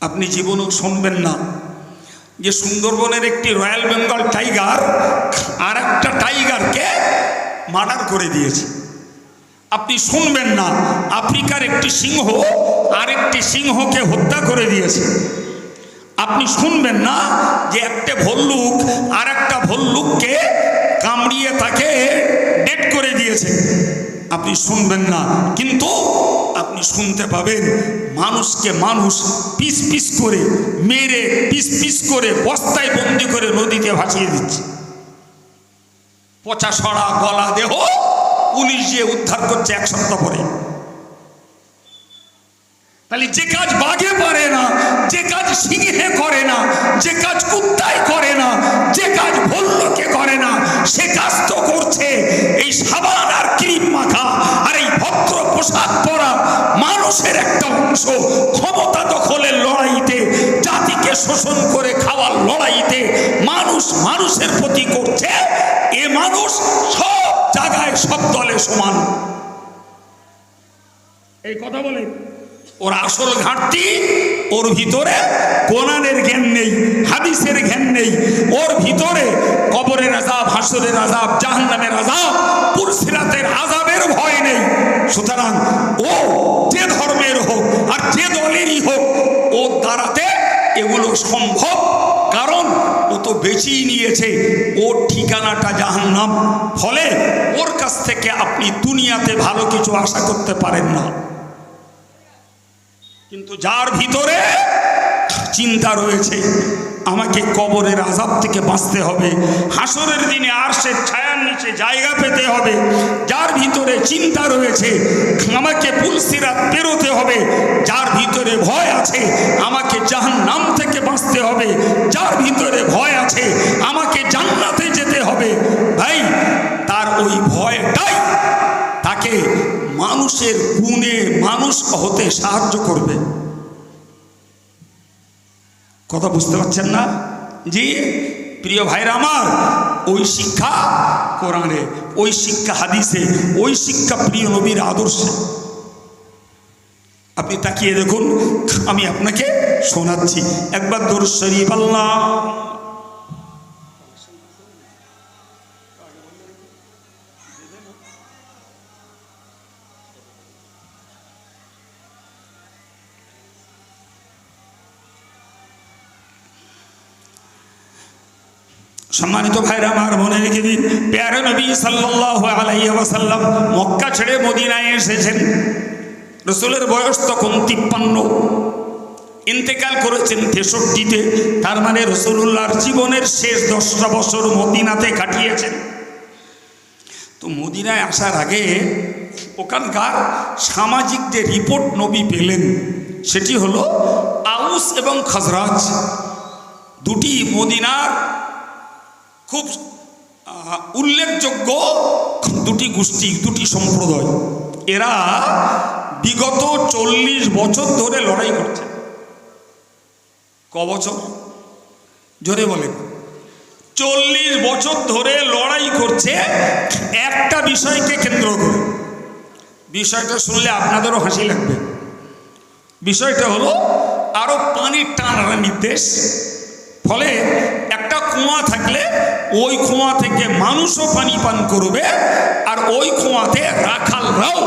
আপনি জীবনেও শুনবেন না যে সুন্দরবনের একটি রয়্যাল বেঙ্গল টাইগার আর একটা টাইগারকে মার্ডার করে দিয়েছে। আপনি শুনবেন না আফ্রিকার একটি সিংহ আরেকটি সিংহকে হত্যা করে দিয়েছে। আপনি শুনবেন না যে একটা ভল্লুক আর একটা ভল্লুককে কামড়িয়ে তাকে ডেড করে দিয়েছে। আপনি শুনবেন না, কিন্তু আপনি শুনতে পাবেন মানুষকে মানুষ পিস পিস করে মেরে পিস পিস করে বস্তায় বন্দি করে নদীতে ভাসিয়ে দিচ্ছে। পচা সড়া গলা দেহ পুলিশ যে উদ্ধার করছে 1 সপ্তাহ পরে। তাহলে যে কাজ বাঘে পারে না, যে কাজ সিংহে করে না, যে কাজ কুত্তায় করে না, যে কাজ ভল্লুকে করে না, সে কাজ তো করছে এই সাবান আর ক্রিম মাখা আর এই ভদ্র পোশাক পরা মানুষের একটা অংশ ক্ষমতা দখলের লড়াইতে, জাতিকে শোষণ করে খাওয়ার লড়াইতে মানুষ মানুষের প্রতি করছে। এ মানুষ সব জায়গায় সব দলে সমান। এই কথা বলে ওর আসল ঘাটতি ওর ভিতরে কোরআনের জ্ঞান নেই, হাদিসের জ্ঞান নেই। ওর ভিতরে কবরের আযাব, হাসরের আযাব, জাহান্নামের আযাব, পুরসিরাতের আযাবের ভয় নেই। সুতরাং ও যে ধর্মের হোক আর যে দলেরই হোক, ও দ্বারাতে এগুলো সম্ভব, কারণ ও তো বেঁচেই নিয়েছে। ওর ঠিকানাটা জাহান্নাম। ফলে ওর কাছ থেকে আপনি দুনিয়াতে ভালো কিছু আশা করতে পারেন না। কিন্তু যার ভিতরে চিন্তা রয়েছে আমাকে কবরের আযাব থেকে বাঁচতে হবে, হাসরের দিনে আরশের ছায়ার নিচে জায়গা পেতে হবে, যার ভিতরে চিন্তা রয়েছে আমাকে পুলসিরাত পেরোতে হবে, যার ভিতরে ভয় আছে আমাকে জাহান্নাম থেকে বাঁচতে হবে, যার ভিতরে ভয় আছে আমাকে জান্নাতে যেতে হবে, ভাই তার ওই ভয়টাই তাকে মানুষের গুণে মানুষ হতে সাহায্য করবে। কথা বুঝতে পারছেন না? জি প্রিয় ভাইরা আমার, ওই শিক্ষা কোরআনে, ওই শিক্ষা হাদিসে, ওই শিক্ষা প্রিয় নবীর আদর্শে। আপনি তাকিয়ে দেখুন, আমি আপনাকে শোনাচ্ছি একবার দরুদ শরীফ। আল্লাহ সম্মানিত ভাইরা আমার, মনে রেখে দিন, প্যারে নবী সাল্লাল্লাহু আলাইহি ওয়াসাল্লাম মক্কা ছেড়ে মদিনায় এসেছেন। রসুলের বয়স তখন 53, ইন্তেকাল করেছেন 63-তে। তার মানে রসুলুল্লাহর জীবনের শেষ 10টা বছর মদিনাতে কাটিয়েছেন। তো মদিনায় আসার আগে ওখানকার সামাজিক যে রিপোর্ট নবী পেলেন সেটি হলো আউস এবং খাজরাজ, দুটি মদিনার খুব উল্লেখযোগ্য দুটি গোষ্ঠী, দুটি সম্প্রদায়। এরা বিগত 40 বছর ধরে লড়াই করছে। ক বছর? জোরে বলেন। 40 বছর ধরে লড়াই করছে একটা বিষয়কে কেন্দ্র করে। বিষয়টা শুনলে আপনাদেরও হাসি লাগবে। বিষয়টা হলো আরো পানির টানার নির্দেশ। ফলে একটা কুয়া থাকলে ওই কুয়া থেকে মানুষও পানি পান করবে, আর ওই কুয়াতে রাখালরাও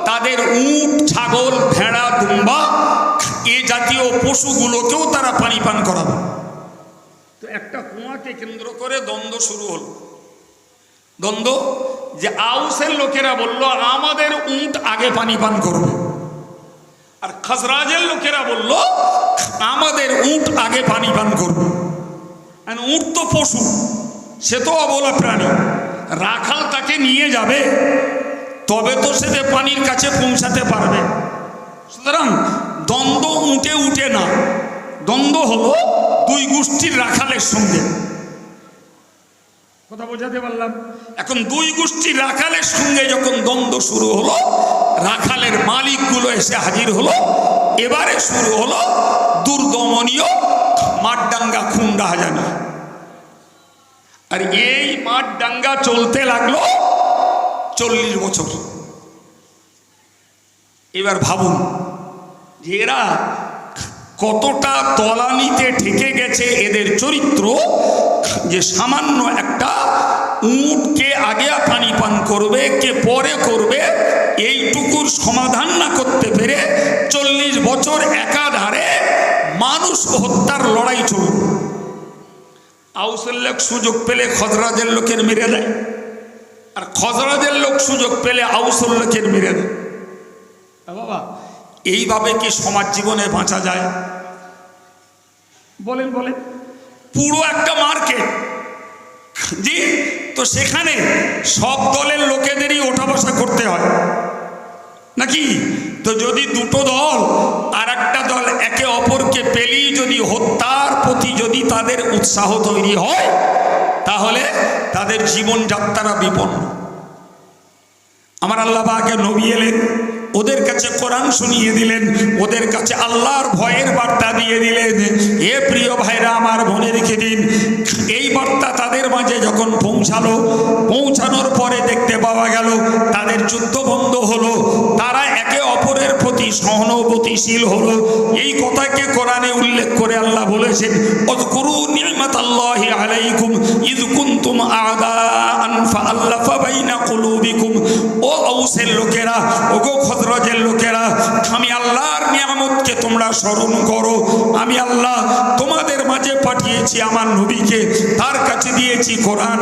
তাদের উট, ছাগল, ভেড়া, দুম্বা এ জাতীয় পশুগুলোকেও তারা পানি পান করাবে। তো একটা কুয়াকে কেন্দ্র করে দ্বন্দ্ব শুরু হলো। দ্বন্দ্ব যে আউসের লোকেরা বলল আমাদের উট আগে পানি পান করবে, আর খাজরাজের লোকেরা বলল আমাদের উট আগে পানি পান করবে। উট তো পশু, সে তো অবলা প্রাণী, রাখাল তাকে নিয়ে যাবে তবে তো সে পানির কাছে পৌঁছাতে পারবে। সুতরাং দ্বন্দ্ব উঠে উঠে না, দ্বন্দ্ব হলো দুই গোষ্ঠীর রাখালের সঙ্গে। কথা বোঝাতে পারলাম? এখন দুই গোষ্ঠীর রাখালের সঙ্গে যখন দ্বন্দ্ব শুরু হলো, রাখালের মালিকগুলো এসে হাজির হলো। এবারে শুরু হলো দুর্দমনীয় মাঠডাঙ্গা খুন রাহাজানি। আর এই মাঠডাঙ্গা চলতে লাগলো 40 বছর। এবার ভাবুন যে এরা কতটা তলানিতে ঠেকে গেছে এদের চরিত্র, যে সামান্য একটা উট কে আগে পানি পান করবে, কে পরে করবে, এইটুকুর সমাধান না করতে পেরে 40 বছর একাধারে মানুষ হত্যার লড়াই চলল। আউসের লোক সুযোগ পেলে খজরাজের লোকের মেরে দেয়, আর খজরাজের লোক সুযোগ পেলে আউসের লোকের মেরে দেয়। বাবা, এইভাবে কি সমাজ জীবনে বাঁচা যায়? বলেন বলেন। পুরো একটা মার্কেট, জি, তো সেখানে সব দলের লোকেদেরই ওঠা বসা করতে হয় নাকি? তো যদি দুটো দল আর একটা দল একে অপরকে পেলেই যদি হত্যার প্রতি যদি তাদের উৎসাহ তৈরি হয়, তাহলে তাদের জীবনযাত্রা বিপন্ন। আমার আল্লাহ পাক নবী এলেন, ওদের কাছে কোরআন শুনিয়ে দিলেন, ওদের কাছে আল্লাহর ভয়ের বার্তা দিয়ে দিলেন। এ প্রিয় ভাইরা আমার, মনে রেখে দিন, এই বার্তা তাদের মাঝে যখন পৌঁছানোর পরে দেখতে পাওয়া গেল তাদের যুদ্ধ বন্ধ হলো, তারা একে অপরের প্রতি সহানুভূতিশীল হলো। এই কথাকে কোরআনে উল্লেখ করে আল্লাহ বলেছেন, উযকুরু নি'মাতাল্লাহি আলাইকুম ইয কুনতুম আ'দাআন ফাআল্লাফা বাইনা কুলুবিকুম। ও আউসের লোকেরা, ওগো খজরাজের লোকেরা, আমি আল্লাহর নিয়ামতকে তোমরা স্মরণ করো। আমি আল্লাহ তোমাদের মাঝে পাঠিয়েছি আমার নবীকে, তার কাছে দিয়েছি কোরআন।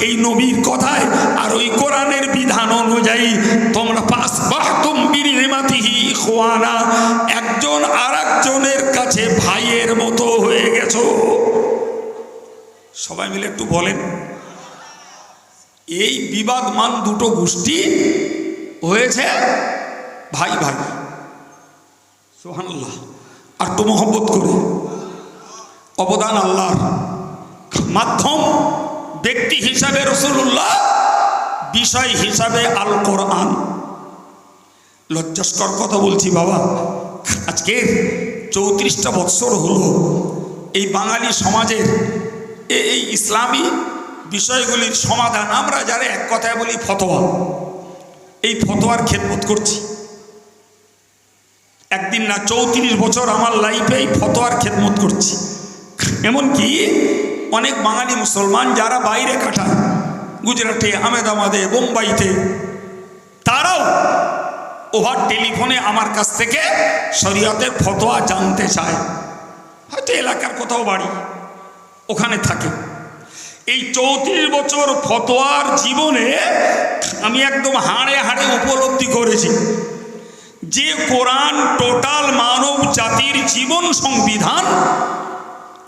এই নবীর কথায় আর ওই কোরআনের বিধান অনুযায়ী তোমরা ফাসবাহতুম বিনিমাতিহি ইখওয়ানা, একজন আরেকজনের কাছে ভাইয়ের মতো হয়ে গেছো। সবাই মিলে একটু বলেন। এই বিবাদমান দুটো গোষ্ঠী হয়েছে ভাই ভাই, সুবহানাল্লাহ। আর তো মহব্বত করে অবদান আল্লাহর, মাধ্যম ব্যক্তি হিসাবে রাসূলুল্লাহ, বিষয় হিসাবে আল কোরআন। লজ্জাস্কর কথা বলছি বাবা, আজকে 34টা বৎসর হলো এই বাঙালি সমাজের এই ইসলামী বিষয়গুলির সমাধান, আমরা যারা এক কথায় বলি ফতোয়া, এই ফতোয়ার খেদমত করছি। একদিন না, 34 বছর আমার লাইফে এই ফতোয়ার খেদমত করছি। এমনকি অনেক বাঙালি মুসলমান যারা বাইরে কাটায়, গুজরাটে, আহমেদাবাদে, বোম্বাইতে, তারাও ওভার টেলিফোনে আমার কাছ থেকে শরীয়তের ফতোয়া জানতে চায়। হয়তো এলাকার কোথাও বাড়ি, ওখানে থাকে। এই 34 বছর ফতোয়ার জীবনে আমি একদম হাড়ে হাড়ে উপলব্ধি করেছি যে কোরআন টোটাল মানব জাতির জীবন সংবিধান।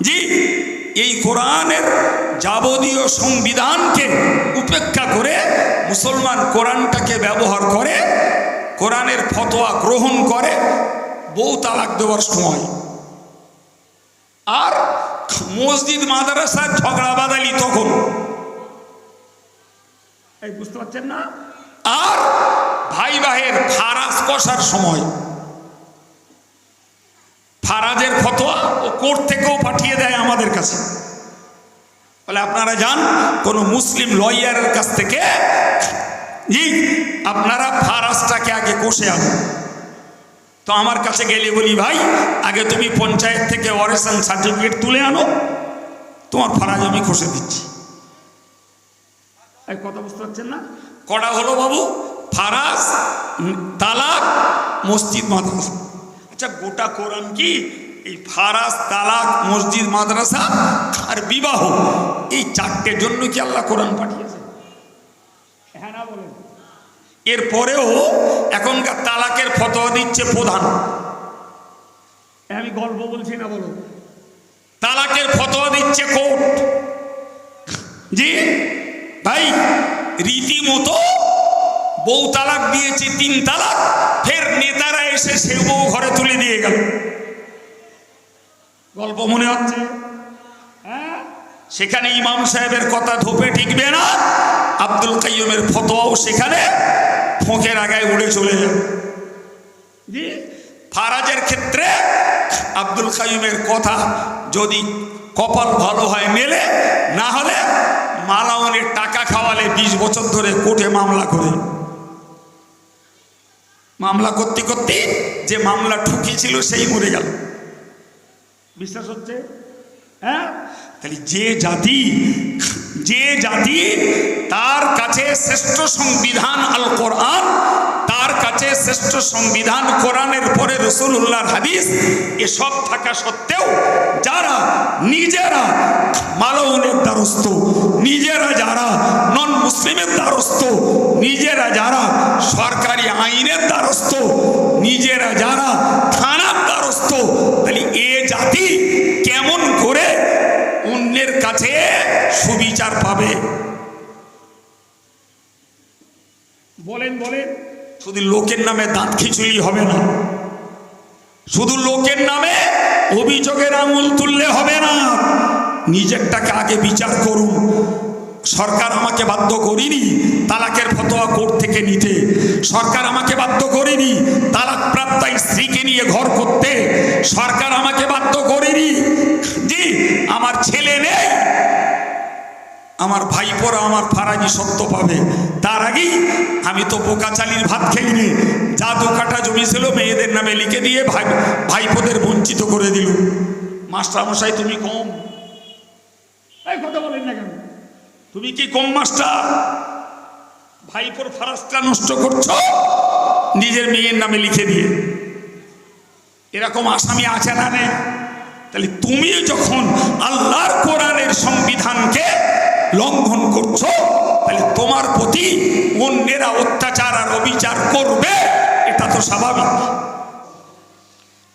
জি, এই কোরআনের যাবতীয় সংবিধানকে উপেক্ষা করে মুসলমান কোরআনটাকে ব্যবহার করে, কোরআনের ফতোয়া গ্রহণ করে বউ তালাক দেওয়ার সময়, আর মসজিদ মাদ্রাসার ঝগড়া বাদালি তখন, এই বুঝতে পারছেন না, আর ভাই ভাইয়ের ফারাজ কষার সময়। ফারাজের ফতোয়া ও কোর্ট থেকেও পাঠিয়ে দেয় আমাদের কাছে, বলে আপনারা যান কোন মুসলিম লয়ারের কাছ থেকে, জি, আপনারা ফারাজটাকে আগে কষে আনুন। তো আমার কাছে গেলে বলি, ভাই আগে তুমি পঞ্চায়েত থেকে অরেশন সার্টিফিকেট তুলে আনো, তোমার ফারাজ আমি কষে দিচ্ছি। এই কথা বুঝতে পারছেন না? কটা হলো বাবু? ফারাজ, তালাক, মসজিদ মাদ্রাসা। আচ্ছা, গোটা কোরআন কি এই ফারাজ, তালাক, মসজিদ মাদ্রাসা আর বিবাহ, এই 4টের জন্য কি আল্লাহ কোরআন পাঠিয়েছে? হ্যাঁ না বলেন? এরপরেও এখনকার তালাকের ফতোয়া দিচ্ছে প্রধান। আমি গল্প বলছি না, বলো। তালাকের ফতোয়া দিচ্ছে কোর্ট। জি ভাই, রীতিমতো বউ তালাক দিয়েছে 3 তালাক, ফের নেতারা এসে সে বউ ঘরে তুলে দিয়ে গেল। গল্প মনে হচ্ছে? হ্যাঁ, সেখানে ইমাম সাহেবের কথা ধোপে ঠিকবে না, আব্দুল কাইয়ুমের ফতোয়াও সেখানে ফোঁকের আগায় উড়ে চলে যাবে। জি, ফারাজের ক্ষেত্রে আব্দুল কাইয়ুমের কথা যদি কপাল ভালো হয় মেলে, না হলে মালাওয়ানের টাকা খাওয়ালে 20 বছর ধরে কোর্টে মামলা করে, মামলা করতে করতে যে মামলা ঠুকিয়েছিল সেই মরে গেল। বিশ্বাস হচ্ছে? হ্যাঁ, তাহলে যে জাতি তার কাছে শ্রেষ্ঠ সংবিধান আল কোরআন, তার কাছে শ্রেষ্ঠ সংবিধান কোরআনের পরে রাসূলুল্লাহর হাদিস, এসব থাকা সত্ত্বেও যারা নিজেরা মালাউনের দ্বারস্থ, নিজেরা যারা নন মুসলিমের দ্বারস্থ, নিজেরা যারা সরকারি আইনের দ্বারস্থ, নিজেরা যারা থানার দ্বারস্থ, তাহলে এ জাতি কেমন করে অন্যের কাছে সুবিচার পাবে? বলেন বলেন। শুধু লোকের নামে দাঁত খিচুড়ি হবে না, শুধু লোকের নামে অভিযোগের আঙুল তুললে হবে না, নিজেরটাকে আগে বিচার করুন। সরকার আমাকে বাধ্য করিনি তালাকের ফতোয়া কোর্ট থেকে নিতে, সরকার আমাকে বাধ্য করিনি তালাক প্রাপ্ত স্ত্রীকে নিয়ে ঘর করতে, সরকার আমাকে বাধ্য করিনি জি আমার ছেলে নেই, আমার ভাইপোরা আমার ফারাজি সত্য পাবে, তার আগেই আমি তো বোকা চালির ভাত খেইনি, যা 2 কাঠা জমি ছিল মেয়েদের নামে লিখে দিয়ে ভাইপোদের বঞ্চিত করে দিল। মাস্টার মশাই তুমি কম, এই কথা বলেন না কেন? তুমি কি কম মাস্টার? ভাইপোর ফারাজটা নষ্ট করছো নিজের মেয়ের নামে লিখে দিয়ে। এরকম আসামি আছে না নেই? তাহলে তুমি যখন আল্লাহর কোরআনের সংবিধানকে লঙ্ঘন করছো, তাহলে তোমার প্রতি অন্যেরা অত্যাচার আর অবিচার করবে, এটা তো স্বাভাবিক।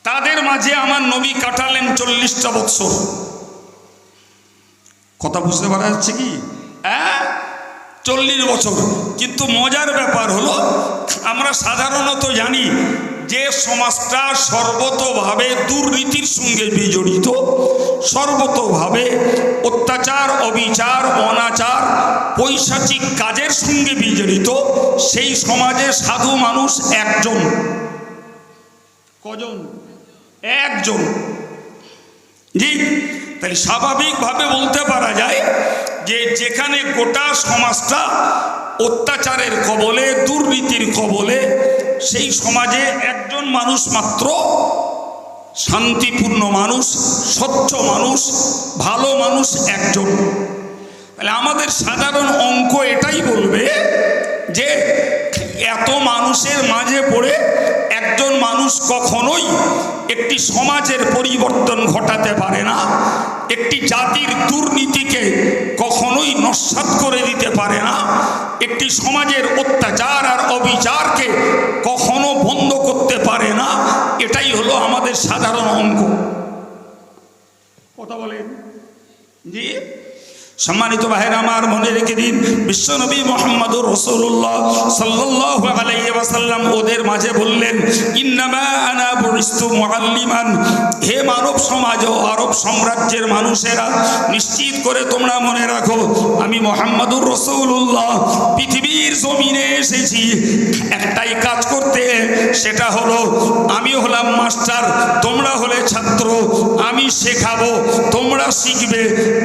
তাদের মাঝে আমার নবী কাটালেন 40টা বৎসর। কথা বুঝতে পারা যাচ্ছে কি? 40 বছর। কিন্তু মজার ব্যাপার হলো, আমরা সাধারণত জানি যে সমাজটা সর্বতোভাবে দুর্নীতির সঙ্গে বিজড়িত, সর্বতোভাবে অত্যাচার, অবিচার, অনাচার, পৈশাচিক কাজের সঙ্গে বিজড়িত, সেই সমাজে সাধু মানুষ একজন। কজন? একজন। জি, তাই স্বাভাবিকভাবে বলতে পারা যায় যে যেখানে গোটা সমাজটা অত্যাচারের কবলে, দুর্নীতির কবলে, সেই সমাজে একজন মানুষ মাত্র শান্তিপূর্ণ মানুষ, স্বচ্ছ মানুষ, ভালো মানুষ একজন। তাহলে আমাদের সাধারণ অঙ্ক এটাই বলবে যে এত মানুষের মাঝে পড়ে একজন মানুষ কখনোই একটি সমাজের পরিবর্তন ঘটাতে পারে না, একটি জাতির দুর্নীতিকে কখনোই নস্যাৎ করে দিতে পারে না, একটি সমাজের অত্যাচার আর অবিচারকে কখনো বন্ধ করতে পারে না। এটাই হলো আমাদের সাধারণ অঙ্ক। কথা বলেন জি। সম্মানিত ভাইরা আমার, মনে রেখে দিন, বিশ্বনবী মুহাম্মদুর রাসূলুল্লাহ সাল্লাল্লাহু আলাইহি ওয়াসাল্লাম ওদের মাঝে বললেন, ইন্নামা আনা বুইস্তু মুআল্লিমান। হে মানব সমাজ ও আরব সাম্রাজ্যের মানুষেরা, নিশ্চিত করে তোমরা মনে রাখো, আমি মুহাম্মদুর রাসূলুল্লাহ পৃথিবীর জমিনে এসেছি একটাই কাজ করতে, সেটা হলো আমি হলাম মাস্টার, তোমরা হলে ছাত্র, আমি শেখাবো, তোমরা শিখবে।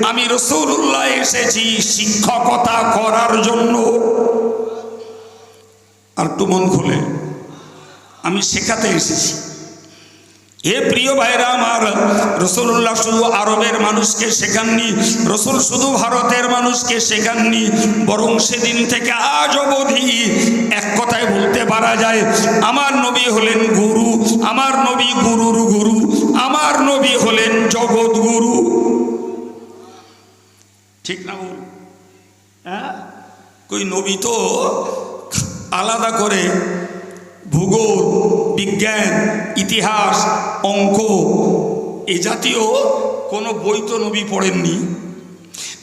আমি রাসূলুল্লাহ এসেছি শিক্ষকতা করার জন্য। আর একটু মন খুলে, আমি শেখাতে এসেছি। হে প্রিয় ভাইরা আমার, রাসূলুল্লাহ শুধু আরবের মানুষকে শেখাননি, রাসূল শুধু ভারতের মানুষকে শেখাননি, বরং সেদিন থেকে আজ অবধি এক কথায় বলতে পারা যায়, আমার নবী হলেন গুরু, আমার নবী গুরুর গুরু, আমার নবী হলেন জগৎ গুরু। ঠিক না বল? হ্যাঁ, কই নবী তো আলাদা করে ভূগোল, বিজ্ঞান, ইতিহাস, অঙ্ক এ জাতীয় কোনো বই তো নবী পড়েননি।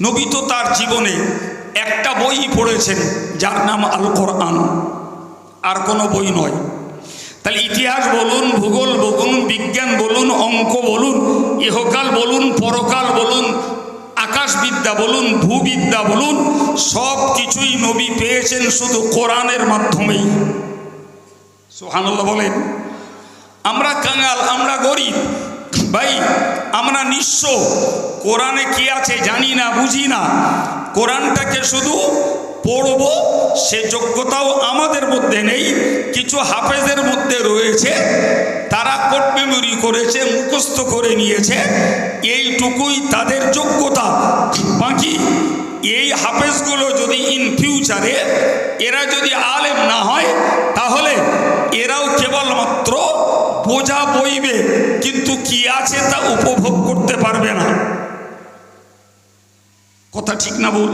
নবী তো তার জীবনে একটা বই পড়েছেন, যার নাম আল কোরআন, আর কোনো বই নয়। তাহলে ইতিহাস বলুন, ভূগোল বলুন, বিজ্ঞান বলুন, অঙ্ক বলুন, ইহকাল বলুন, পরকাল বলুন, আকাশবিদ্যা বলুন, ভূবিদ্যা বলুন, সব কিছুই নবী পেয়েছেন শুধু কোরআনের মাধ্যমেই। সুবহানাল্লাহ বলেন। আমরা কাঙাল, আমরা গরিব ভাই, আমরা নিঃস্ব, কোরআনে কি আছে জানি না, বুঝি না। কোরআনটাকে শুধু পড়ব সে যোগ্যতাও আমাদের মধ্যে নেই। কিছু হাফেজের মধ্যে রয়েছে, তারা কোড মেমোরি করেছে, মুখস্থ করে নিয়েছে, এইটুকুই তাদের যোগ্যতা। বাকি এই হাফেজগুলো যদি ইন ফিউচারে এরা যদি আলেম না হয়, তাহলে এরাও কেবলমাত্র বোঝা বইবে, কিন্তু কি আছে তা উপভোগ করতে পারবে না। কথা ঠিক না বল?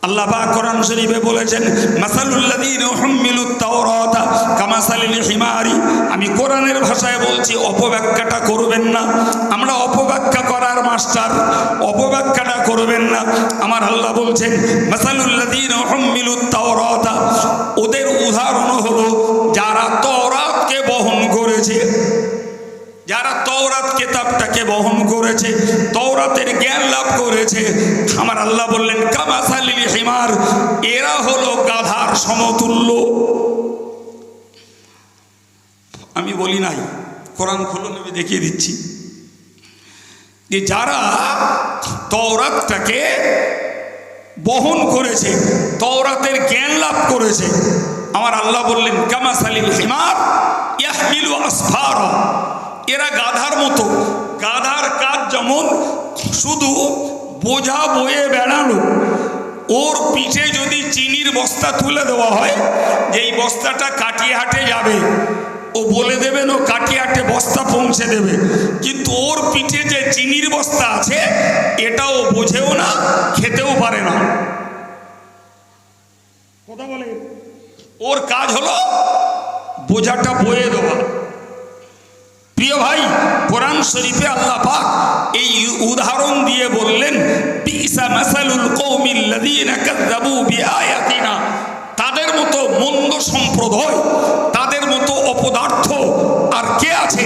আল্লাহ পাক কোরআন শরীফে বলেছেন, মাসালুল্লাযীনা হুম্মিলুত তাওরাতা কামাসালিল হিমারি। আমি কোরআনের ভাষায় বলছি, অপব্যাখ্যাটা করবেন না। আমরা অপব্যাখ্যা করার মাস্টার, অপব্যাখ্যাটা করবেন না। আমার আল্লাহ বলছেন, মাসালুল্লাযীনা হুম্মিলুত তাওরাতা, ওদের উদাহরণ হলো যারা তাওরাতকে বহন করেছে, যারা তওরাত কিতাবটাকে বহন করেছে, তওরাতের জ্ঞান লাভ করেছে। আমার আল্লাহ বললেন, কামাসালিল হিমার, এরা হলো গাধার সমতুল্য। আমি বলি নাই, কোরআন খুলে আমি দেখিয়ে দিচ্ছি যে যারা তওরাতটাকে বহন করেছে, তওরাতের জ্ঞান লাভ করেছে, আমার আল্লাহ বললেন কামাসালিল হিমার ইয়াহমিলু আসফারা, এরা গাধার মতো। গাধার কাজ যেমন শুধু বোঝা বয়ে বেড়ানো। ওর পিঠে যদি চিনির বস্তা তুলে দেওয়া হয়, যেই বস্তাটা কাটিয়াহাটে যাবে, ও বলে দেবেন ও কাটিয়াহাটে বস্তা পৌঁছে দেবে, কিন্তু ওর পিঠে যে চিনির বস্তা আছে এটাও বোঝেও না, খেতেও পারে না। কথা বলে, ওর কাজ হলো বোঝাটা বয়ে দেওয়া। প্রিয় ভাই, কোরআন শরীফে আল্লাহ পাক এই উদাহরণ দিয়ে বললেন, বিসা মাসালুল কওমিল্লাযীনা কাযযাবু বিআয়াতিনা, তাদের মতো মন্দ সম্প্রদায়, তাদের মতো অপদার্থ আর কে আছে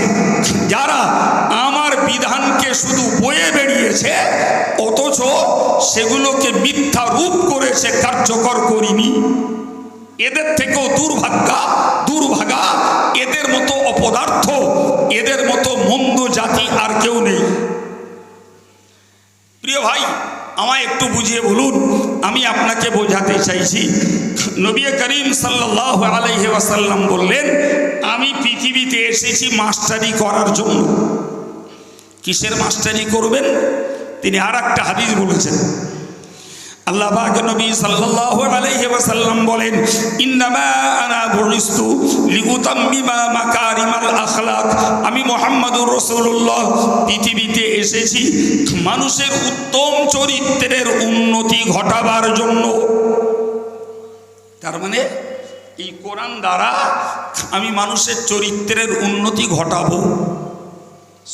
যারা আমার বিধানকে শুধু বয়ে বেরিয়েছে, অথচ সেগুলোকে মিথ্যা রূপ করেছে, কার্যকর করিনি। এদের থেকেও দুর্ভাগা এদের মতো অপদার্থ, এদের মতো মন্দ জাতি আর কেউ নেই। প্রিয় ভাই, আমায় একটু বুঝিয়ে বলুন, আমি আপনাকে বোঝাতে চাইছি। নবী করিম সাল্লাল্লাহু আলাইহি ওয়াসাল্লাম বললেন, আমি পৃথিবীতে এসেছি মাস্টারি করার জন্য। কিসের মাস্টারি করবেন? তিনি আর একটা হাদিস বলেছেন। আল্লাহ পাক নবী সাল্লাল্লাহু আলাইহি ওয়াসাল্লাম বলেন, ইন্নামা আনা বুইস্তু লিউতাম্মিমা মাকারিমাল আখলাক, আমি মুহাম্মদুর রাসূলুল্লাহ পৃথিবীতে এসেছি মানুষের উত্তম চরিত্রের উন্নতি ঘটাবার জন্য। তার মানে এই কোরআন দ্বারা আমি মানুষের চরিত্রের উন্নতি ঘটাবো।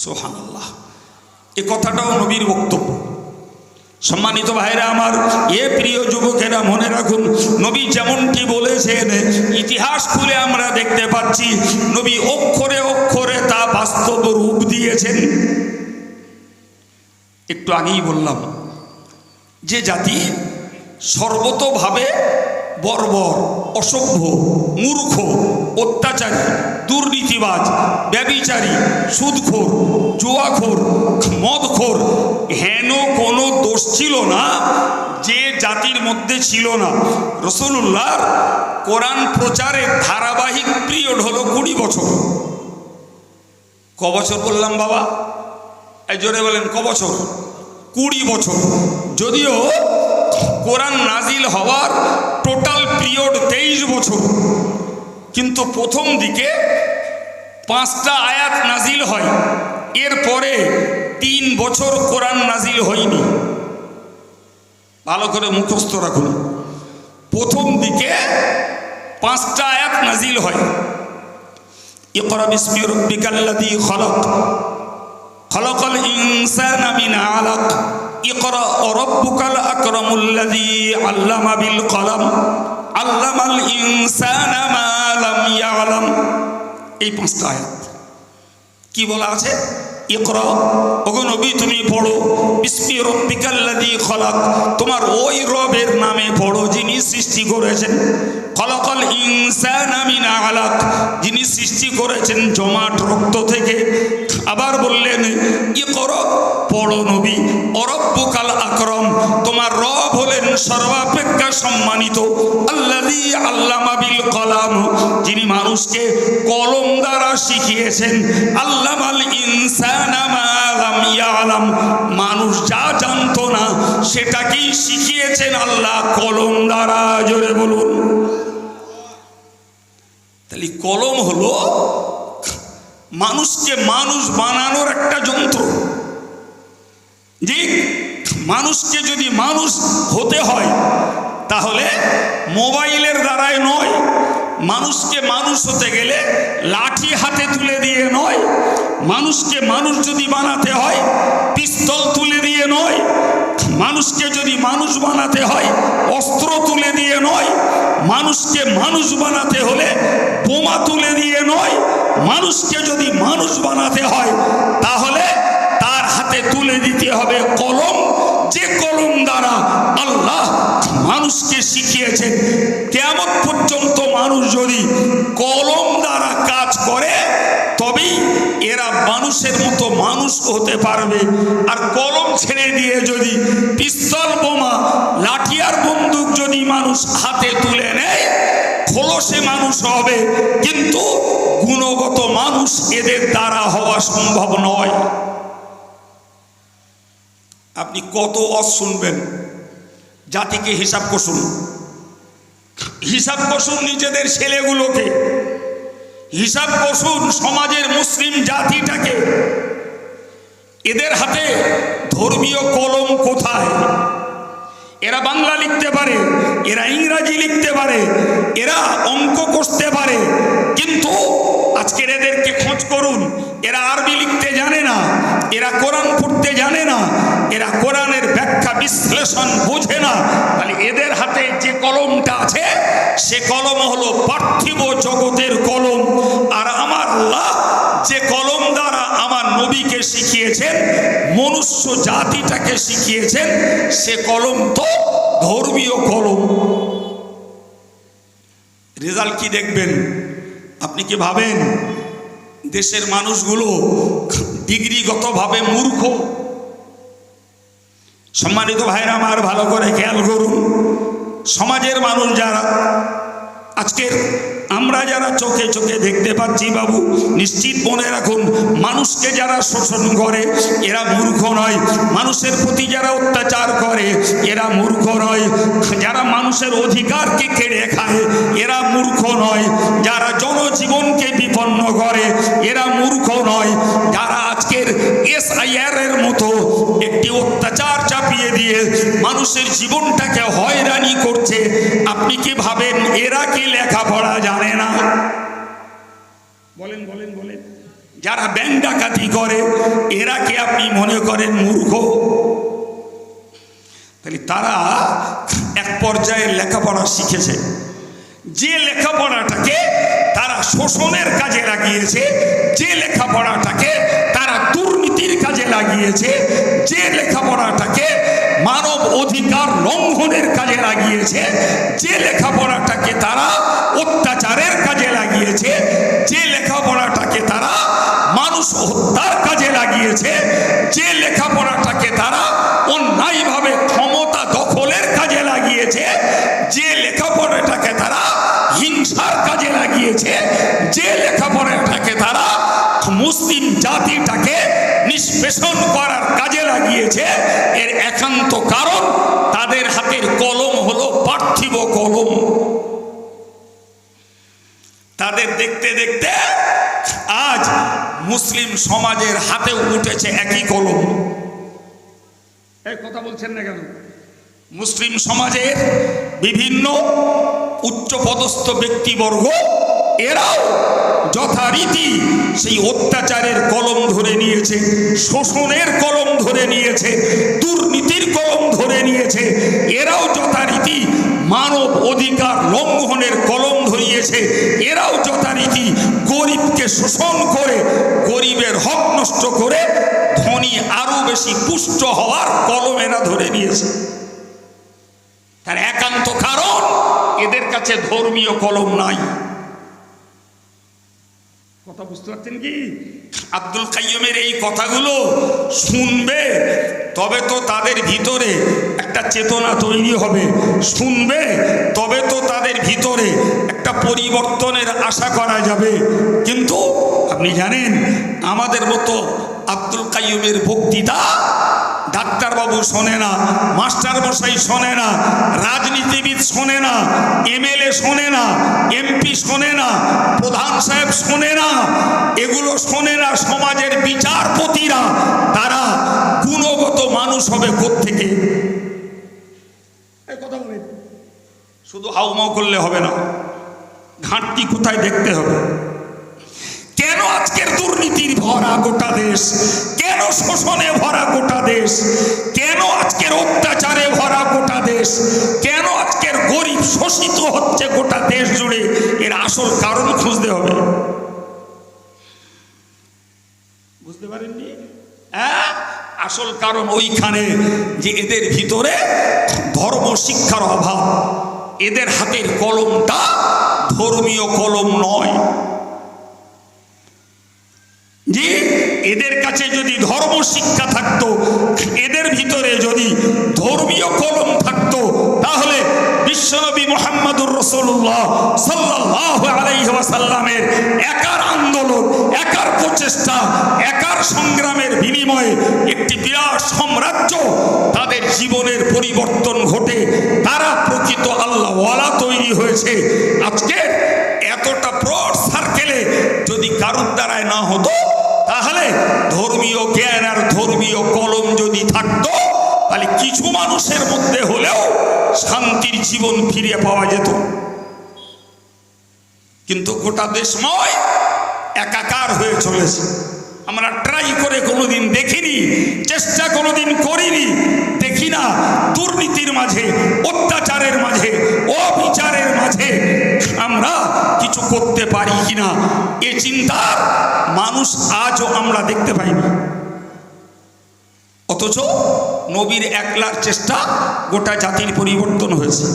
সুবহানাল্লাহ, এই কথাটাও নবীর বক্তব্য। সম্মানিত ভাইরা আমার, এ প্রিয় যুবকেরা, মনে রাখুন, নবী যেমনটি বলেছেন, ইতিহাস খুলে আমরা দেখতে পাচ্ছি নবী অক্ষরে অক্ষরে তা বাস্তব রূপ দিয়েছেন। একটু আগেই বললাম যে জাতি সর্বতোভাবে বর্বর, অসভ্য, মূর্খ, অত্যাচারী, দুর্নীতিবাজ, ব্যভিচারী, সুদখোর, জুয়াখোর, মদখোর, হেন কোনো দোষ ছিল না যে জাতির মধ্যে ছিল না। রাসূলুল্লাহর কোরআন প্রচারের ধারাবাহিক পিরিয়ড হলো 20 বছর। ক বছর বললাম বাবা? এই জোরে বলেন, ক বছর? 20 বছর। যদিও কোরআন নাজিল হওয়ার টোটাল পিরিয়ড 23 বছর, কিন্তু প্রথম দিকে 5টা আয়াত নাজিল হয়, এরপরে 3 বছর কোরআন নাজিল হয়নি। ভালো করে মুখস্থ রাখুন, প্রথম দিকে 5টা আয়াত নাজিল হয়। ইকরা বিসমি রাব্বিকাল্লাযী খলাক, খলাকাল ইনসানা মিন আলাক, ইকরা রাব্বুকাল আকরামুল্লাযী আল্লামা বিল কলম, আল্লামাল ইনসানা মা লাম ইয়ালাম। এই 5টা আয়াত কি বলা আছে? ইকরা, ওগো নবী তুমি পড়ো, বিসমি রাব্বিকাল্লাযী খলাক, তোমার ওই রবের নামে পড়ো যিনি সৃষ্টি করেছেন। খলাকাল ইনসানা মিন আলাক, যিনি সৃষ্টি করেছেন জমাট রক্ত থেকে। আবার বললেন ইকরা পড়ো নবী, অরব্বুকাল আকরম, তোমার রব হলেন সর্বাপেক্ষা সম্মানিত, আল্লাযী আল্লামা বিল কলাম, যিনি মানুষকে কলম দ্বারা শিখিয়েছেন, আল্লামাল ইনসানা মা লাম ইয়ালাম, মানুষ যা জানতো না সেটাকেই শিখিয়েছেন আল্লাহ কলম দ্বারা। জোরে বলুন। তাহলে কলম হলো মানুষকে মানুষ বানানোর একটা যন্ত্র। যে মানুষকে যদি মানুষ হতে হয় তাহলে মোবাইলের দ্বারাই নয়, মানুষকে মানুষ হতে গেলে লাঠি হাতে তুলে দিয়ে নয়, মানুষকে মানুষ যদি বানাতে হয় পিস্তল তুলে দিয়ে নয়, মানুষকে যদি মানুষ বানাতে হয় অস্ত্র তুলে দিয়ে নয়, মানুষকে মানুষ বানাতে হলে বোমা তুলে দিয়ে নয়, মানুষকে যদি মানুষ বানাতে হয় তাহলে তার হাতে তুলে দিতে হবে কলম, যে কলম দ্বারা আল্লাহ মানুষকে শিখিয়েছেন। কিয়ামত পর্যন্ত মানুষ যদি কলম দ্বারা কাজ করে তবেই এরা মানুষের মতো মানুষ হতে পারবে। আর কলম ছেড়ে দিয়ে যদি পিস্তল, বোমা, লাঠি আর বন্দুক যদি মানুষ হাতে তুলে নেয় খোলসে মানুষ হবে, কিন্তু গুণগত মানুষ এদের দ্বারা হওয়া সম্ভব নয়। আপনি কত ওয়াজ শুনবেন? জাতিকে হিসাব কষুন, হিসাব কষুন নিজেদের ছেলেগুলোকে, হিসাব কষুন সমাজের মুসলিম জাতিটাকে। এদের হাতে ধর্মীয় কলম কোথায়? এরা বাংলা লিখতে পারে, এরা ইংরাজি লিখতে পারে, এরা অঙ্ক কষতে পারে, কিন্তু আজকের এদেরকে খোঁজ করুন, এরা আরবি লিখতে জানে না, এরা কোরআন পড়তে জানে না, এরা কোরআনের ব্যাখ্যা বিশ্লেষণ বোঝে না। তাহলে এদের হাতে যে কলমটা আছে সে কলম হলো পার্থিব জগতের কলম। আর আমার আল্লাহ যে কলম দ্বারা আমার নবীকে শিখিয়েছেন, মনুষ্য জাতিটাকে শিখিয়েছেন, সে কলম তো ধর্মীয় কলম। রেজাল্ট কি দেখবেন? আপনি কি ভাবেন দেশের মানুষগুলো ডিগ্রিগতভাবে মূর্খ? সম্মানিত ভাইরা আমার, ভালো করে খেয়াল করুন, সমাজের মানুষ যারা আজকের আমরা যারা চোখে চোখে দেখতে পাচ্ছি বাবু, নিশ্চিত মনে রাখুন, মানুষকে যারা শোষণ করে এরা মূর্খ নয়, মানুষের প্রতি যারা অত্যাচার করে এরা মূর্খ নয়, যারা মানুষের অধিকারকে কেড়ে খায় এরা মূর্খ নয়, যারা জনজীবনকে বিপন্ন করে এরা মূর্খ নয়, যারা আজকের SIR এর মতো একটি অত্যাচার চাপিয়ে দিয়ে মানুষের জীবনটাকে হয়রানি করছে, আপনি কি ভাবেন এরা কি লেখাপড়া জানে না? বলেন বলেন বলেন। যারা ব্যাংক ডাকাতি করে এরা কি আপনি মনে করেন মূর্খ? তাহলে তারা এক পর্যায়ে লেখাপড়া শিখেছে, যে লেখাপড়াটাকে তারা শোষণের কাজে লাগিয়েছে, যে লেখাপড়াটাকে তারা দুর্নীতির কাজে লাগিয়েছে, যে লেখাপড়াটাকে মানব অধিকার লঙ্ঘনের কাজে লাগিয়েছে, যে লেখাপড়াটাকে তারা অত্যাচারের কাজে লাগিয়েছে, যে লেখাপড়াটাকে তারা মানুষ হত্যার কাজে লাগিয়েছে, যে লেখাপড়াটাকে তারা অন্যায়ভাবে ক্ষমতা দখলের কাজে লাগিয়েছে, যে লেখাপড়াটাকে তারা হিংসার কাজে লাগিয়েছে, যে লেখাপড়াটাকে তারা মুসলিম জাতিটাকে নিষ্পেষণ করার কাজে লাগিয়েছে, এর একান্ত কারণ তাদের হাতের কলম হলো পার্থিব কলম। তাদের দেখতে দেখতে আজ মুসলিম সমাজের হাতে উঠেছে একই কলম। এই কথা বলছেন না কেন? মুসলিম সমাজের বিভিন্ন উচ্চপদস্থ ব্যক্তিবর্গ এরাও যথারীতি সেই অত্যাচারের কলম ধরে নিয়েছে, শোষণের কলম ধরে নিয়েছে, দুর্নীতির কলম ধরে নিয়েছে, এরাও যথারীতি মানব অধিকার লঙ্ঘনের কলম ধরিয়েছে, এরাও যথারীতি গরিবকে শোষণ করে গরিবের হক নষ্ট করে ধনী আরো বেশি পুষ্ট হওয়ার কলম এরা ধরে নিয়েছে। তার একান্ত কারণ এদের কাছে ধর্মীয় কলম নাই। কথা কথা বুঝতে পারছেন কি? আব্দুল কাইয়ুমের এই কথাগুলো শুনবে তবে তো তাদের ভিতরে একটা চেতনা তৈরি হবে, শুনবে তবে তো তাদের ভিতরে একটা পরিবর্তনের আশা করা যাবে। কিন্তু আপনি জানেন আমাদের মতো আব্দুল কাইয়ুমের বক্তৃতা ডাক্তারবাবু শোনে না, মাস্টার মশাই শোনে না, রাজনীতিবিদ শোনে না, এমএলএ শোনে না, এমপি শোনে না, প্রধান সাহেব শোনে না, এগুলো শোনে না সমাজের বিচারপতিরা। তারা গুণগত মানুষ হবে কোত্থেকে? এই কথা বলেন, শুধু হাউমাউ করলে হবে না, ঘাটতি কোথায় দেখতে হবে। কেন আজকের দুর্নীতির ভরা গোটা দেশ? কেন শোষণে ভরা গোটা দেশ? কেন আজকের অত্যাচারে ভরা গোটা দেশ? কেন আজকের গরিব শোষিত হচ্ছে গোটা দেশ জুড়ে? এর আসল কারণ খুঁজতে হবে। বুঝতে পারেননি? হ্যাঁ, আসল কারণ ওইখানে যে এদের ভিতরে ধর্ম শিক্ষার অভাব। এদের হাতের কলমটা ধর্মীয় কলম নয়। যে এদের কাছে যদি ধর্ম শিক্ষা থাকতো, এদের ভিতরে যদি ধর্মীয় কলম থাকতো, তাহলে বিশ্বনবী মুহাম্মদুর রাসূলুল্লাহ সাল্লাল্লাহু আলাইহি ওয়াসাল্লামের একার আন্দোলন, একার প্রচেষ্টা, একার সংগ্রামের বিনিময়ে একটি বিরাট সাম্রাজ্য, তাদের জীবনের পরিবর্তন ঘটে, তারা প্রকৃত আল্লাহওয়ালা তৈরি হয়েছে। আজকে এতটা ব্রড সার্কেলে যদি কারুর দ্বারায় না হতো, তাহলে ধর্মীয় জ্ঞান আর ধর্মীয় কলম যদি থাকতো, তাহলে কিছু মানুষের মধ্যে হলেও শান্তির জীবন ফিরে পাওয়া যেত। কিন্তু গোটা দেশময় একাকার হয়ে চলেছে। আমরা ট্রাই করে কোনোদিন দেখিনি, চেষ্টা কোনোদিন করিনি, দেখি না দুর্নীতির মাঝে, অত্যাচারের মাঝে, অবিচারের মাঝে আমরা কিছু করতে পারি কিনা, এ চিন্তার মানুষ আজও আমরা দেখতে পাইনি। অথচ নবীর একলার চেষ্টা গোটা জাতির পরিবর্তন হয়েছে।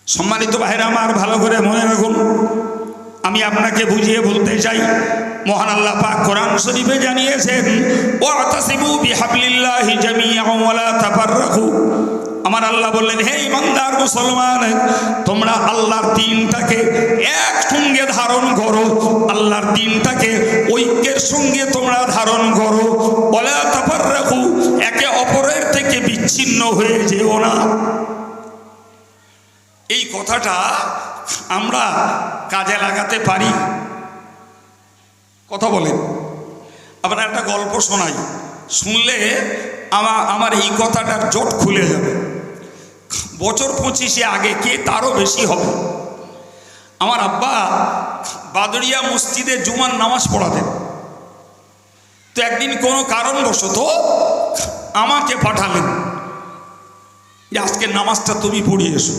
সম্মানিত ভাইরা আমার, ভালো করে মনে রাখুন, আমি আপনাকে বুঝিয়ে বলতে চাই, মহান আল্লাহ পাক কোরআন শরীফে জানিয়েছেন, ওয়াতাসিবু বিহাবলিল্লাহি জামিআন ওয়া লা তাফাররাকু। আমার আল্লাহ বললেন, হে ইমানদার মুসলমান, তোমরা আল্লাহর দ্বীনটাকে এক সঙ্গে ধারণ করো, আল্লাহর দ্বীনটাকে ঐক্যের সঙ্গে তোমরা ধারণ করো, ওয়া লা তাফাররাকু, একে অপরের থেকে বিচ্ছিন্ন হয়ে যেও না। এই কথাটা আমরা কাজে লাগাতে পারি? কথা বলেন। আপনার একটা গল্প শোনাই, শুনলে আমার এই কথাটার জট খুলে যাবে। বছর 25 আগে কে তারও বেশি হবে, আমার আব্বা বাদরিয়া মসজিদে জুমার নামাজ পড়াতেন। তো একদিন কোনো কারণবশত আমাকে পাঠালেন যে আজকে নামাজটা তুমি পড়িয়ে এসো।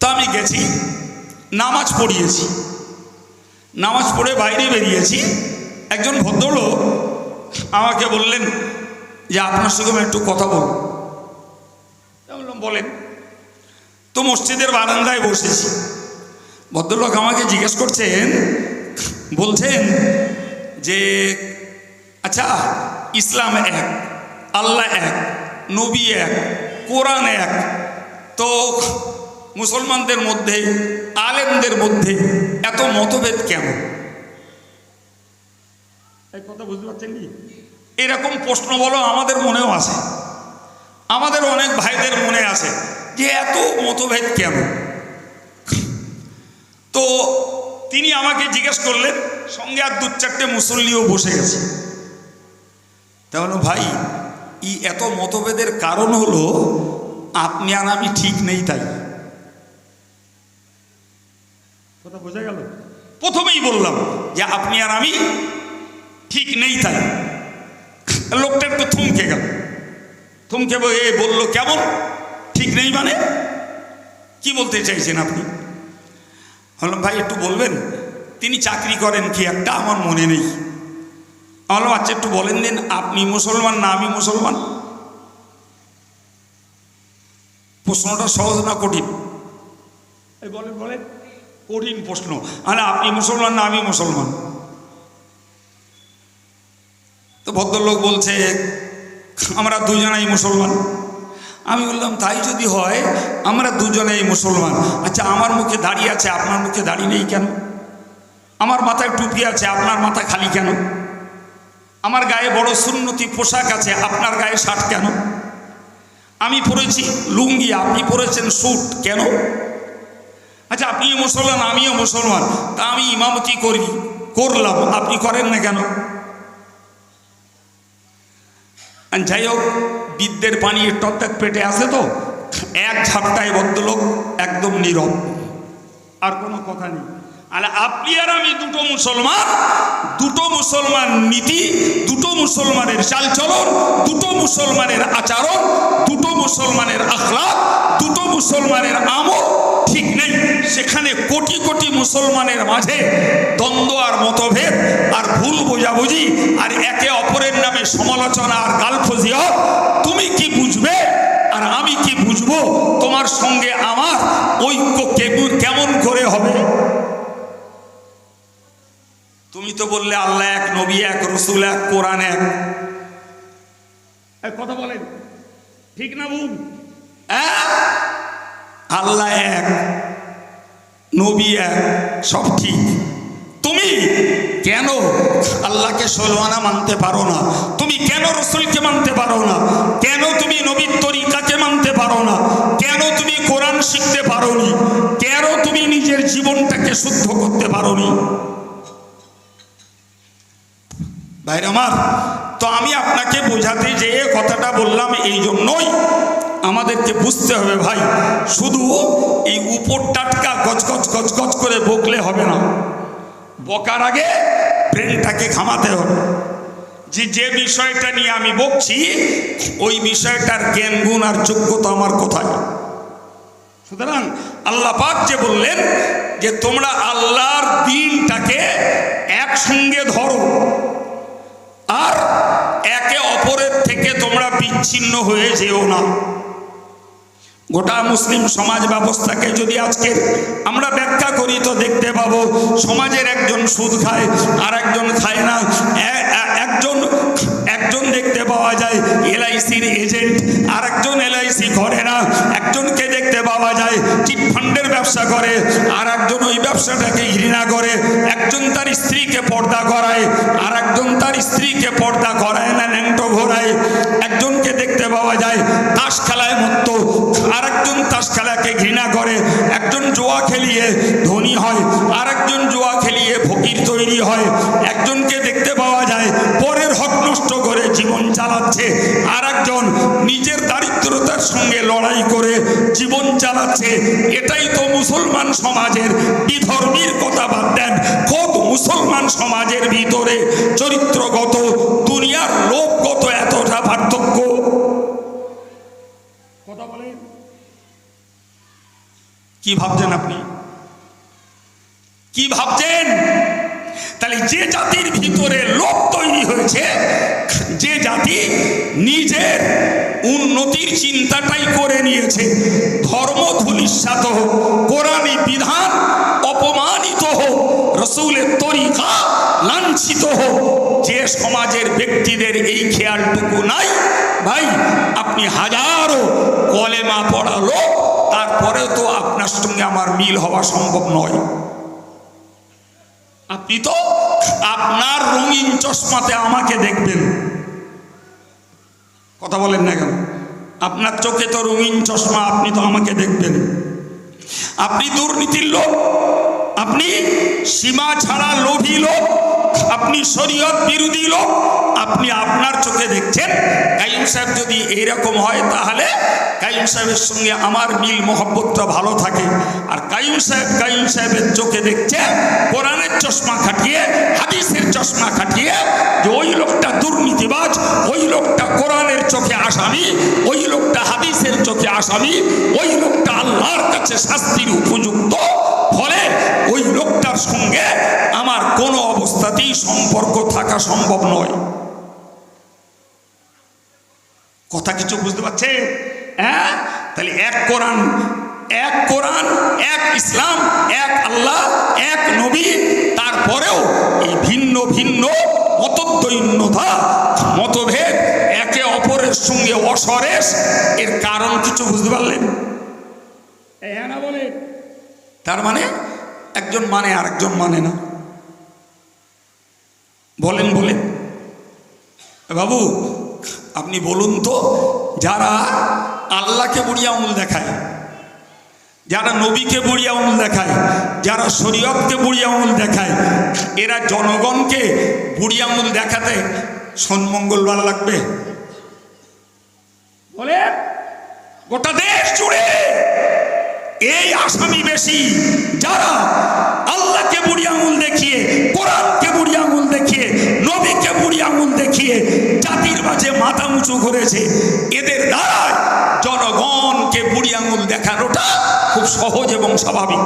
তা আমি গেছি, নামাজ পড়িয়েছি। নামাজ পড়ে বাইরে বেরিয়েছি, একজন ভদ্রলোক আমাকে বললেন যে আপনার সঙ্গে আমি একটু কথা বলব। বললাম বলেন। তো মসজিদের বারান্দায় বসেছি, ভদ্রলোক আমাকে জিজ্ঞেস করছেন, বলছেন যে আচ্ছা, ইসলাম এক, আল্লাহ এক, নবী এক, কোরআন এক, তো মুসলমানদের মধ্যে, আলেমদের মধ্যে এত মতভেদ কেন? এই কথা বুঝতে পারছেন কি? এরকম প্রশ্ন বলো আমাদের মনেও আছে, আমাদের অনেক ভাইদের মনে আছে যে এত মতভেদ কেন। তো তিনি আমাকে জিজ্ঞেস করলেন, সঙ্গে আর 2-4টে মুসল্লিও বসে গেছে। তাহলে ভাই, এত মতভেদের কারণ হলো আপনি আর আমি ঠিক নেই, তাই। কথা বোঝা গেল? প্রথমেই বললাম যে আপনি আর আমি ঠিক নেই, তাই। লোকটা একটু থমকে গেল, থমকে বলল কেমন ঠিক নেই মানে? কি বলতে চাইছেন আপনি? বললাম ভাই একটু বলবেন, তিনি চাকরি করেন কি একটা, আমার মনে নেই। বললাম আচ্ছা একটু বলেন দিন, আপনি মুসলমান না আমি মুসলমান? প্রশ্নটা সহজ না কঠিন? বলেন বলেন। কঠিন প্রশ্ন। আরে আপনি মুসলমান না আমি মুসলমান? তো ভদ্রলোক বলছে আমরা দুজনেই মুসলমান। আমি বললাম তাই যদি হয় আমরা দুজনেই মুসলমান। আচ্ছা আমার মুখে দাড়ি আছে, আপনার মুখে দাড়ি নেই কেন? আমার মাথায় টুপি আছে, আপনার মাথা খালি কেন? আমার গায়ে বড় সুন্নতি পোশাক আছে, আপনার গায়ে শার্ট কেন? আমি পরেছি লুঙ্গি, আপনি পরেছেন স্যুট, কেন? আচ্ছা আপনি মুসলমান আমিও মুসলমান, তা আমি ইমামতি করলাম, আপনি করেন না কেন? যাই হোক, বিদ্যের পানি টক পেটে আসে তো এক ঝাপটায় ভদ্রলোক একদম নীরব, আর কোনো কথা নেই। আর আপনি আর আমি দুটো মুসলমান, দুটো মুসলমান নীতি, দুটো মুসলমানের চালচলন, দুটো মুসলমানের আচরণ, দুটো মুসলমানের আখলাক, দুটো মুসলমানের আমল ঠিক নেই। সেখানে কোটি কোটি মুসলমানের মাঝে দ্বন্দ্ব আর মতভেদ আর ভুল বোঝাবুঝি আর একে অপরের নামে সমালোচনা আর গালফজিয়ত। তুমি কি বুঝবে আর আমি কি বুঝবো? তোমার সঙ্গে আমার ঐক্য কেমন করে হবে? তুমি তো বললে আল্লাহ এক, নবী এক, রসুল এক, কোরআন এক। কথা বলেন ঠিক না ভুল? আল্লাহ এক, নবী এক, সব ঠিক। তুমি কেন আল্লাহকে 16 আনা মানতে পারো না? তুমি কেন রসুলকে মানতে পারো না? কেন তুমি নবীর তরিকাকে মানতে পারো না? কেন তুমি কোরআন শিখতে পারোনি? কেন তুমি নিজের জীবনটাকে শুদ্ধ করতে পারোনি? ভাইরা আমার, তো আমি আপনাকে বোঝাতে যে কথাটা বললাম এই জন্যই আমাদেরকে বুঝতে হবে ভাই, শুধু এই উপর টাটকা গজগজ গজগজ করে বকলে হবে না। বকার আগে ব্রেনটাকে ঘামাতে হবে যে বিষয়টা নিয়ে আমি বকছি ওই বিষয়টার জ্ঞান গুণ আর যোগ্যতা আমার কোথায়। সুতরাং আল্লাহ পাক যে বললেন যে তোমরা আল্লাহর দ্বীনটাকে একসঙ্গে ধরো আর একে অপরের থেকে তোমরা বিচ্ছিন্ন হয়ে যেও না। গোটা মুসলিম সমাজ ব্যবস্থাকে যদি আজকে আমরা ব্যাখ্যা করি তো দেখতে পাবো সমাজের একজন সুদ খায় আর একজন খায় না, একজন দেখতে পাওয়া যায় এলআইসির এজেন্ট আর একজন এলআইসি করে না, একজনকে দেখতে পাওয়া যায় চিটফান্ডের ব্যবসা করে আর একজন ওই ব্যবসাটাকে ঘৃণা করে, একজন তার স্ত্রীকে পর্দা করায় আর একজন তার স্ত্রীকে পর্দা করায় না, ন্যাংটো ঘোরায়, একজনকে দেখতে পাওয়া যায় তাস খেলায় মত্ত আর একজন তাস খেলাকে ঘৃণা করে, একজন জুয়া খেলিয়ে ধনী হয় আর একজন জুয়া খেলিয়ে ফকির তৈরি হয়, একজনকে দেখতে পাওয়া যায় পরের হক নষ্ট করে জীবন চালাচ্ছে আর একজন নিজের দারিদ্রতার সঙ্গে লড়াই করে জীবন চালাচ্ছে। এটাই তো মুসলমান সমাজের বিধর্মীর কথা বাদ দেন, খোদ মুসলমান সমাজের ভিতরে চরিত্রগত দুনিয়ার লোকগত এতটা পার্থক্য। কথা বলেন কি ভাবছেন আপনি? কি ভাবছেন? তাহলে যে জাতির ভিতরে লোক তৈরি হয়েছে, যে জাতি নিজের উন্নতির চিন্তাটাই করে নিয়েছে, ধর্ম ধূলিসাৎ হোক, কোরআনী বিধান অপমানিত হোক, রসুলের তরিকা লাঞ্ছিত হোক, যে সমাজের ব্যক্তিদের এই খেয়ালটুকু নাই, ভাই আপনি হাজারো কলেমা পড়া লোক, তারপরেও তো আপনার সঙ্গে আমার মিল হওয়া সম্ভব নয়। আপনি তো আপনার রঙিন চশমাতে আমাকে দেখবেন। কথা বলেন না কেন? আপনার চোখে তো রঙিন চশমা, আপনি তো আমাকে দেখবেন। আপনি দুর্নীতির লোক, আপনি সীমা ছাড়া লোভী লোক, আপনি শরীয়ত বিরোধী লোক, আপনি আপনার চোখে দেখছেন। কাইয়ুম সাহেব যদি এইরকম হয় তাহলে কাইয়ুম সাহেবের সঙ্গে আমার মিল মহব্বতটা ভালো থাকে। আর কাইয়ুম সাহেবের চোখে দেখছে কোরআনের চশমা খাটিয়ে, হাদিসের চশমা খাটিয়ে, যে ওই লোকটা দুর্নীতিবাজ, ওই লোকটা কোরআনের চোখে আসামি, ওই লোকটা হাদিসের চোখে আসামি, ওই লোকটা আল্লাহর কাছে শাস্তির উপযুক্ত, ফলে ওই লোকটার সঙ্গে আমার কোনো অবস্থাতেই সম্পর্ক থাকা সম্ভব নয়। কথা কিছু বুঝতে পারছে? হ্যাঁ, তাহলে এক কোরআন এক কোরআন, এক ইসলাম, এক আল্লাহ, এক নবী, তারপরেও এই ভিন্ন ভিন্ন মতদ্বৈন্যতা, মতভেদ, একে অপরের সঙ্গে অসরেস, এর কারণ কিছু বুঝতে পারলেন? হ্যাঁ না বলে? তার মানে একজন মানে আরেকজন মানে না। বলেন বলেন বাবু, আপনি বলুন তো, যারা আল্লাহকে বুড়ি আঙুল দেখায়, যারা নবীকে বুড়ি আঙুল দেখায়, যারা শরীয়তকে বুড়ি আঙুল দেখায়, এরা জনগণকে বুড়ি আঙুল দেখাতে সন্মঙ্গলবার লাগবে? বলে গোটা দেশ জুড়ে এই আসামি বেশি, যারা আল্লাহকে বুড়ি আঙুল দেখিয়ে, কোরআনকে বুড়ি আঙুল দেখিয়ে, নবীকে বুড়ি আঙুল দেখিয়ে জাতির মাঝে মাথা উঁচু করেছে। এদের দ্বারায় জনগণকে বুড়ি আঙুল দেখানোটা খুব সহজ এবং স্বাভাবিক।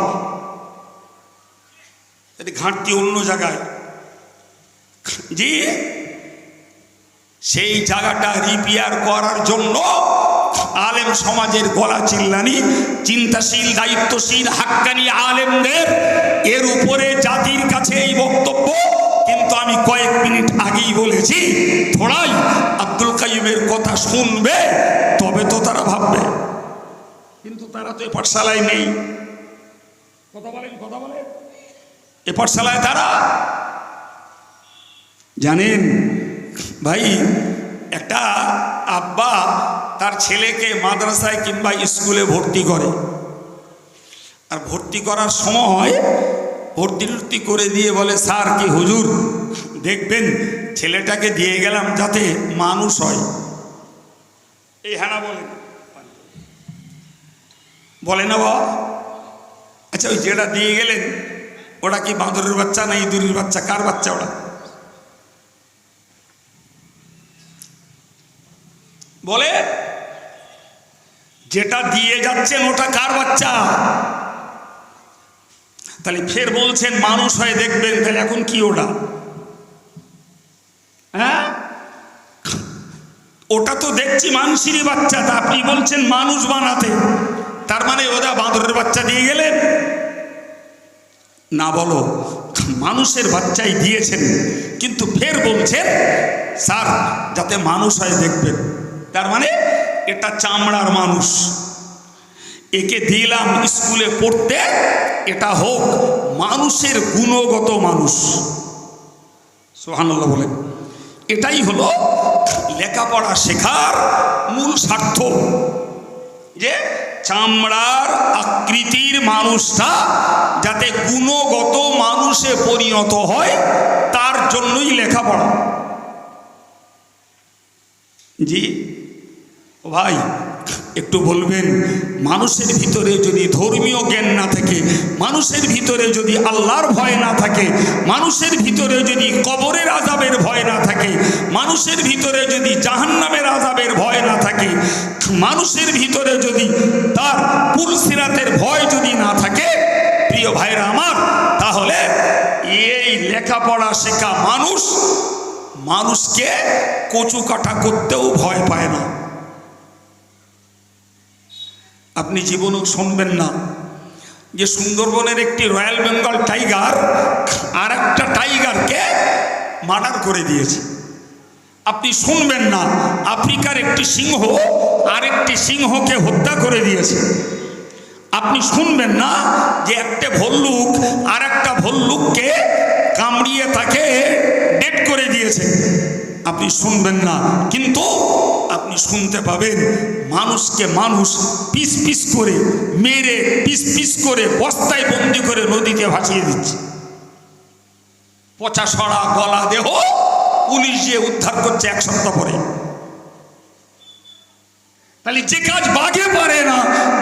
এটি ঘাটতি অন্য জায়গায়। জি, সেই জায়গাটা রিপেয়ার করার জন্য আলেম সমাজের গলা চিল্লানি, চিন্তাশীল, দায়িত্বশীল, হাক্কানি আলেমদের এর উপরে জাতির কাছে এই বক্তব্য। কিন্তু আমি কয়েক মিনিট আগেই বলেছি, থোড়াই আব্দুল কাইয়ুমের কথা শুনবে তবে তো তারা ভাববে, কিন্তু তারা তো এ পাঠশালায় নেই। কথা বলেন, কথা বলেন, এ পাঠশালায় তারা জানেন ভাই, একটা আব্বা তার ছেলেকে মাদ্রাসায় কিংবা স্কুলে ভর্তি করে, আর ভর্তি করার সময় ভর্তি করে দিয়ে বলে, স্যার কি হুজুর দেখবেন ছেলেটাকে দিয়ে গেলাম যাতে মানুষ হয়। এই হ্যাঁ না বলেন? বলে না বাবা? আচ্ছা, ওই যেটা দিয়ে গেলেন ওটা কি বাঁদরের বাচ্চা না ইঁদুরের বাচ্চা? কার বাচ্চা ওটা? বলে যেটা দিয়ে যাচ্ছেন ওটা কার বাচ্চা? তাহলে ফের বলছেন মানুষ হয়ে দেখবেন, তাহলে এখন কি ওটা? হ্যাঁ, ওটা তো দেখছি মানুষেরই বাচ্চা, তা আপনি বলছেন মানুষ বানাতে, তার মানে ওরা বাঁদরের বাচ্চা দিয়ে গেলেন না? বলো, মানুষের বাচ্চাই দিয়েছেন, কিন্তু ফের বলছেন স্যার যাতে মানুষ হয় দেখবেন। তার মানে এটা চামড়ার মানুষ, একে দিলাম স্কুলে পড়তে, এটা হোক মানুষের গুণগত মানুষ। সুবহানাল্লাহ বলেন। এটাই হলো লেখাপড়া শেখার মূল স্বার্থ, যে চামড়ার আকৃতির মানুষটা যাতে গুণগত মানুষে পরিণত হয়, তার জন্যই লেখাপড়া। জি ও ভাই, একটু বলবেন, মানুষের ভিতরে যদি ধর্মীয় জ্ঞান না থাকে, মানুষের ভিতরে যদি আল্লাহর ভয় না থাকে, মানুষের ভিতরে যদি কবরের আযাবের ভয় না থাকে, মানুষের ভিতরে যদি জাহান্নামের আযাবের ভয় না থাকে, মানুষের ভিতরে যদি তার পুলসিরাতের ভয় যদি না থাকে, প্রিয় ভাইরা আমার, তাহলে এই লেখাপড়া শেখা মানুষ মানুষকে কচু কাটা করতেও ভয় পায় না। আপনি জীবনেও শুনবেন না যে সুন্দরবনের একটি রয়্যাল বেঙ্গল টাইগার আর একটা টাইগারকে মার্ডার করে দিয়েছে। আপনি শুনবেন না আফ্রিকার একটি সিংহ আরেকটি সিংহকে হত্যা করে দিয়েছে। আপনি শুনবেন না যে একটা ভল্লুক আর একটা ভল্লুককে কামড়িয়ে তাকে ডেড করে দিয়েছে। আপনি শুনবেন না, কিন্তু আপনি শুনতে পাবেন মানুষকে মানুষ পিস পিস করে মেরে, পিস পিস করে বস্তায় বন্দি করে নদীতে ভাসিয়ে দিচ্ছে। পচা সরা গলা দেহ পুলিশ যে উদ্ধার করছে 1 সপ্তাহ পরে। তাহলে যে কাজ বাঘে পারে না,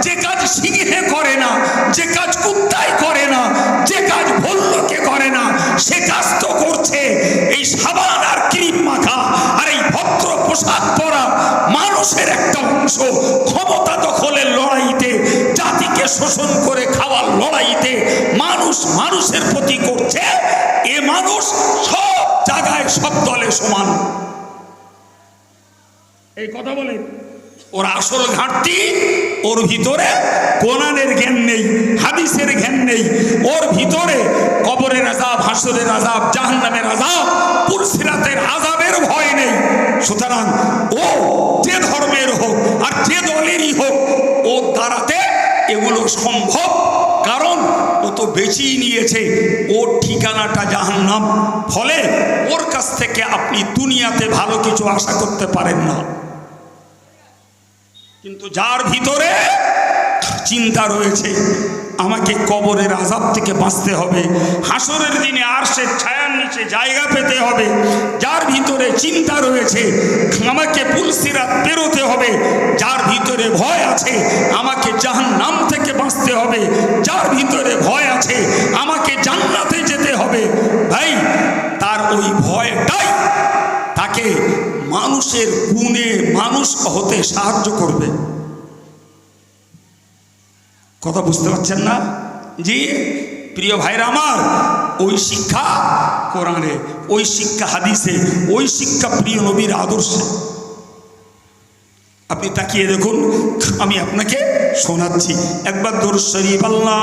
যে কাজ সিংহে করে না, যে কাজ কুত্তায় করে না, যে কাজ ভল্লুকে করে না, সে কাজ তো করছে এই সাবান আর ক্রিম মাখা আর এই ভদ্র পোশাক পরা মানুষের একটা অংশ ক্ষমতা দখলের লড়াইতে, জাতিকে শোষণ করে খাওয়ার লড়াইতে মানুষ মানুষের প্রতি করছে। এ মানুষ সব জায়গায় সব দলে সমান। এই কথা বলে ওর আসল ঘাটতি ওর ভিতরে কোরআনের জ্ঞান নেই, হাদিসের জ্ঞান নেই, ওর ভিতরে কবরের আযাব, হাসরের আযাব, জাহান্নামের আযাব, পুরসিরাতের আযাবের ভয় নেই। সুতরাং ও যে ধর্মের হোক আর যে দলেরই হোক, ওর দ্বারাতে এগুলো সম্ভব, কারণ ও তো বেছেই নিয়েছে ওর ঠিকানাটা জাহান্নাম। ফলে ওর কাছ থেকে আপনি দুনিয়াতে ভালো কিছু আশা করতে পারেন না। কিন্তু যার ভিতরে চিন্তা রয়েছে আমাকে কবরের আযাব থেকে বাঁচতে হবে, হাসরের দিনে আরশের ছায়ার নিচে জায়গা পেতে হবে, যার ভিতরে চিন্তা রয়েছে আমাকে পুলসিরাত পেরোতে হবে, যার ভিতরে ভয় আছে আমাকে জাহান্নাম থেকে বাঁচতে হবে, যার ভিতরে ভয় আছে আমাকে জান্নাতে যেতে হবে, ভাই তার ওই ভয়টাই তাকে মানুষের গুণে মানুষ হতে সাহায্য করবে। কথা বুঝতে পারছেন না? জি প্রিয় ভাইরা আমার, ওই শিক্ষা কোরআনে, ওই শিক্ষা হাদিসে, ওই শিক্ষা প্রিয় নবীর আদর্শে। আপনি তাকিয়ে দেখুন, আমি আপনাকে শোনাচ্ছি একবার দরুদ শরীফ। আল্লাহ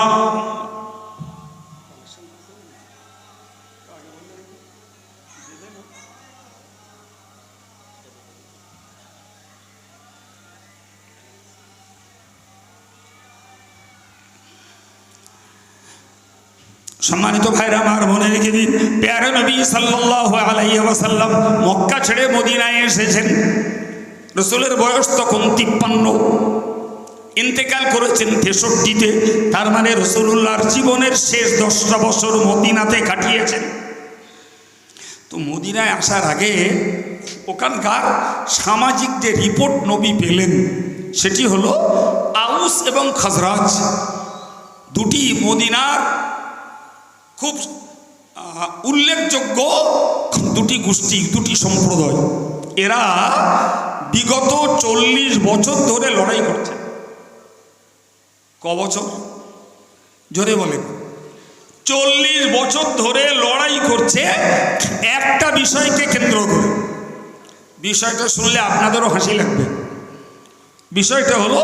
সম্মানিত ভাইরা আমার, মনে রেখে দিন, প্যারে নবী সাল্লাল্লাহু আলাইহি ওয়াসাল্লাম মক্কা ছেড়ে মদিনায় এসেছেন। রসুলের বয়স তখন 53, ইন্তেকাল করেছেন 63-তে। তার মানে রসুলুল্লাহর জীবনের শেষ 10টা বছর মদিনাতে কাটিয়েছেন। তো মদিনায় আসার আগে ওখানকার সামাজিক যে রিপোর্ট নবী পেলেন সেটি হলো আউস এবং খাজরাজ, দুটি মদিনার খুব উল্লেখযোগ্য দুটি গোষ্ঠী, দুটি সম্প্রদায়। এরা বিগত 40 বছর ধরে লড়াই করছে। ক বছর? জোরে বলেন। 40 বছর ধরে লড়াই করছে একটা বিষয়কে কেন্দ্র করে। বিষয়টা শুনলে আপনাদেরও হাসি লাগবে। বিষয়টা হলো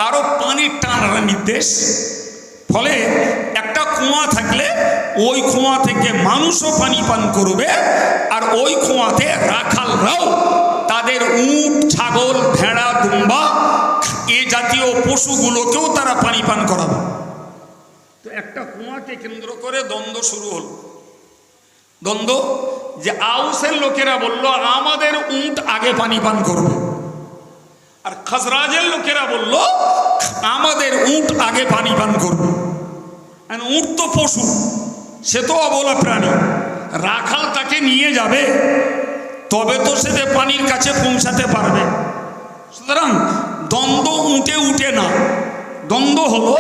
আরো পানির টানার নির্দেশ। ফলে একটা কুয়া থাকলে ওই কুয়া থেকে মানুষও পানি পান করবে, আর ওই কুয়াতে রাখালরাও তাদের উট, ছাগল, ভেড়া, দুম্বা এ জাতীয় পশুগুলোকেও তারা পানি পান করাবে। তো একটা কুয়াকে কেন্দ্র করে দ্বন্দ্ব শুরু হলো। দ্বন্দ্ব যে আউসের লোকেরা বলল আমাদের উট আগে পানি পান করবে, আর খাজরাজের লোকেরা বলল আমাদের উট আগে পানি পান করবে। উট তো পশু, সে তো অবলা প্রাণী, রাখাল তাকে নিয়ে যাবে তবে তো সে পানির কাছে পৌঁছাতে পারবে। সুতরাং দ্বন্দ্ব উঠে উঠে না, দ্বন্দ্ব হলো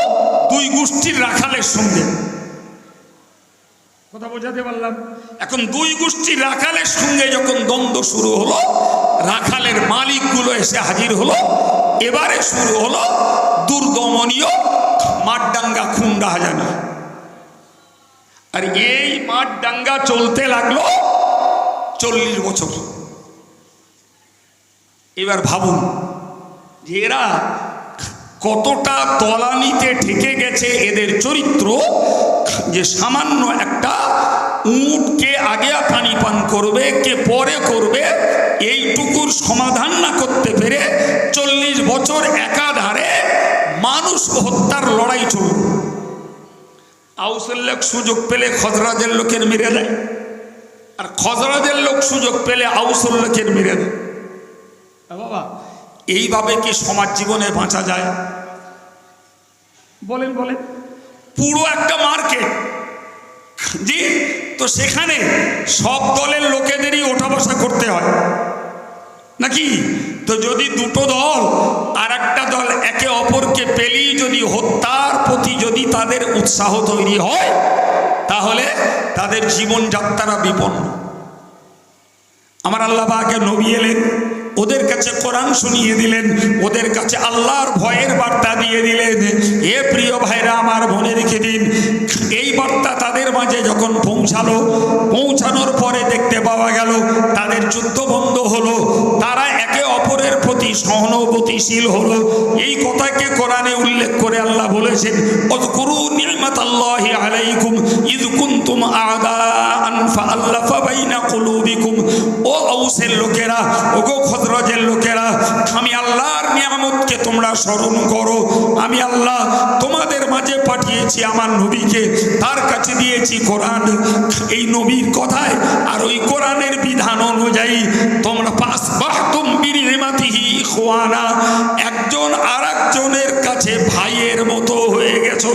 দুই গোষ্ঠীর রাখালের সঙ্গে। কথা বোঝাতে পারলাম? এখন দুই গোষ্ঠীর রাখালের সঙ্গে যখন দ্বন্দ্ব শুরু হলো, রাখালের মালিকগুলো এসে হাজির হলো। এবারে শুরু হলো দুর্দমনীয় মাঠডাঙ্গা, খুন রাহাজানি। আর এই মাঠডাঙ্গা চলতে লাগলো 40 বছর। এবার ভাবুন যে এরা কতটা তলানিতে ঠেকে গেছে এদের চরিত্র, যে সামান্য একটা উটকে আগে পানি পান করবে, কে পরে করবে, এইটুকুর সমাধান না করতে পেরে 40 বছর একাধারে মানুষ হত্যার লড়াই চলল। আউসের লোক সুযোগ পেলে খজরাজের লোকের মেরে দেয়, আর খজরাজের লোক সুযোগ পেলে আউসের লোকের মেরে দেয়। বাবা, এইভাবে কি সমাজ জীবনে বাঁচা যায়? বলেন বলেন। পুরো একটা মার্কেট, জি, তো সেখানে সব দলের লোকেদেরই ওঠা বসা করতে হয় নাকি? তো যদি দুটো দল আর একটা দল একে অপরকে পেলেই যদি হত্যার প্রতি যদি তাদের উৎসাহ তৈরি হয়, তাহলে তাদের জীবনযাত্রা বিপন্ন। আমার আল্লাহ পাকে নবী এলেন, ওদের কাছে কোরআন শুনিয়ে দিলেন, ওদের কাছে আল্লাহর ভয়ের বার্তা দিয়ে দিলেন। এ প্রিয় ভাইরা আমার, মনে রেখে দিন, এই বার্তা তাদের মাঝে যখন পৌঁছালো, পৌঁছানোর পরে দেখতে পাওয়া গেল তাদের যুদ্ধ বন্ধ হলো। তারা একে অপরের তোমাদের প্রতি সহানুভূতিশীল হলো। এই কথাকে কোরআনে উল্লেখ করে আল্লাহ বলেছেন, ওযকুরু নি'মাতাল্লাহি আলাইকুম ইয কুনতুম আ'দাআন ফাআল্লাফা বাইনা কুলুবিকুম। ও আউসের লোকেরা, ওগো খজরজের লোকেরা, আমি আল্লাহর নিয়ামতকে তোমরা স্মরণ করো। আমি আল্লাহ তোমাদের মাঝে পাঠিয়েছি আমার নবীকে, তার কাছে দিয়েছি কোরআন। এই নবীর কথায় আর ওই কোরআনের বিধান অনুযায়ী তোমরা ফাসবাহতুম বিনিমাতিহি ইখওয়ানা, একজন আরেকজনের কাছে ভাইয়ের মতো হয়ে গেছো।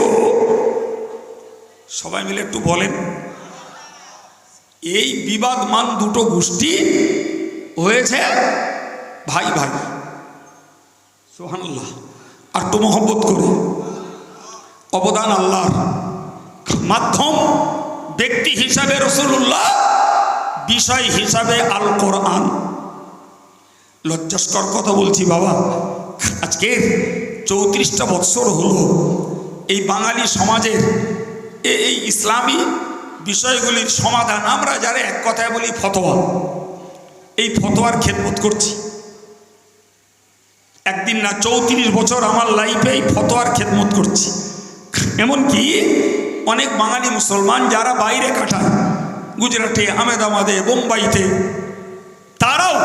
সবাই মিলে একটু বলেন। এই বিবাদমান দুটো গোষ্ঠী হয়েছে ভাই ভাই। সুবহানাল্লাহ। আর তো মহব্বত করে অবদান আল্লাহর। মাধ্যম ব্যক্তি হিসাবে রাসূলুল্লাহ, বিষয় হিসাবে আল কোরআন। লজ্জাস্কর কথা বলছি বাবা, আজকে 34টা বৎসর হলো এই বাঙালি সমাজের এই ইসলামী বিষয়গুলির সমাধান আমরা যারা এক কথায় বলি ফতোয়া, এই ফতোয়ার খেদমত করছি। একদিন না 34 বছর আমার লাইফে এই ফতোয়ার খেদমত করছি। এমনকি অনেক বাঙালি মুসলমান যারা বাইরে কাটায়, গুজরাটে, আহমেদাবাদে, বোম্বাইতে, তারাও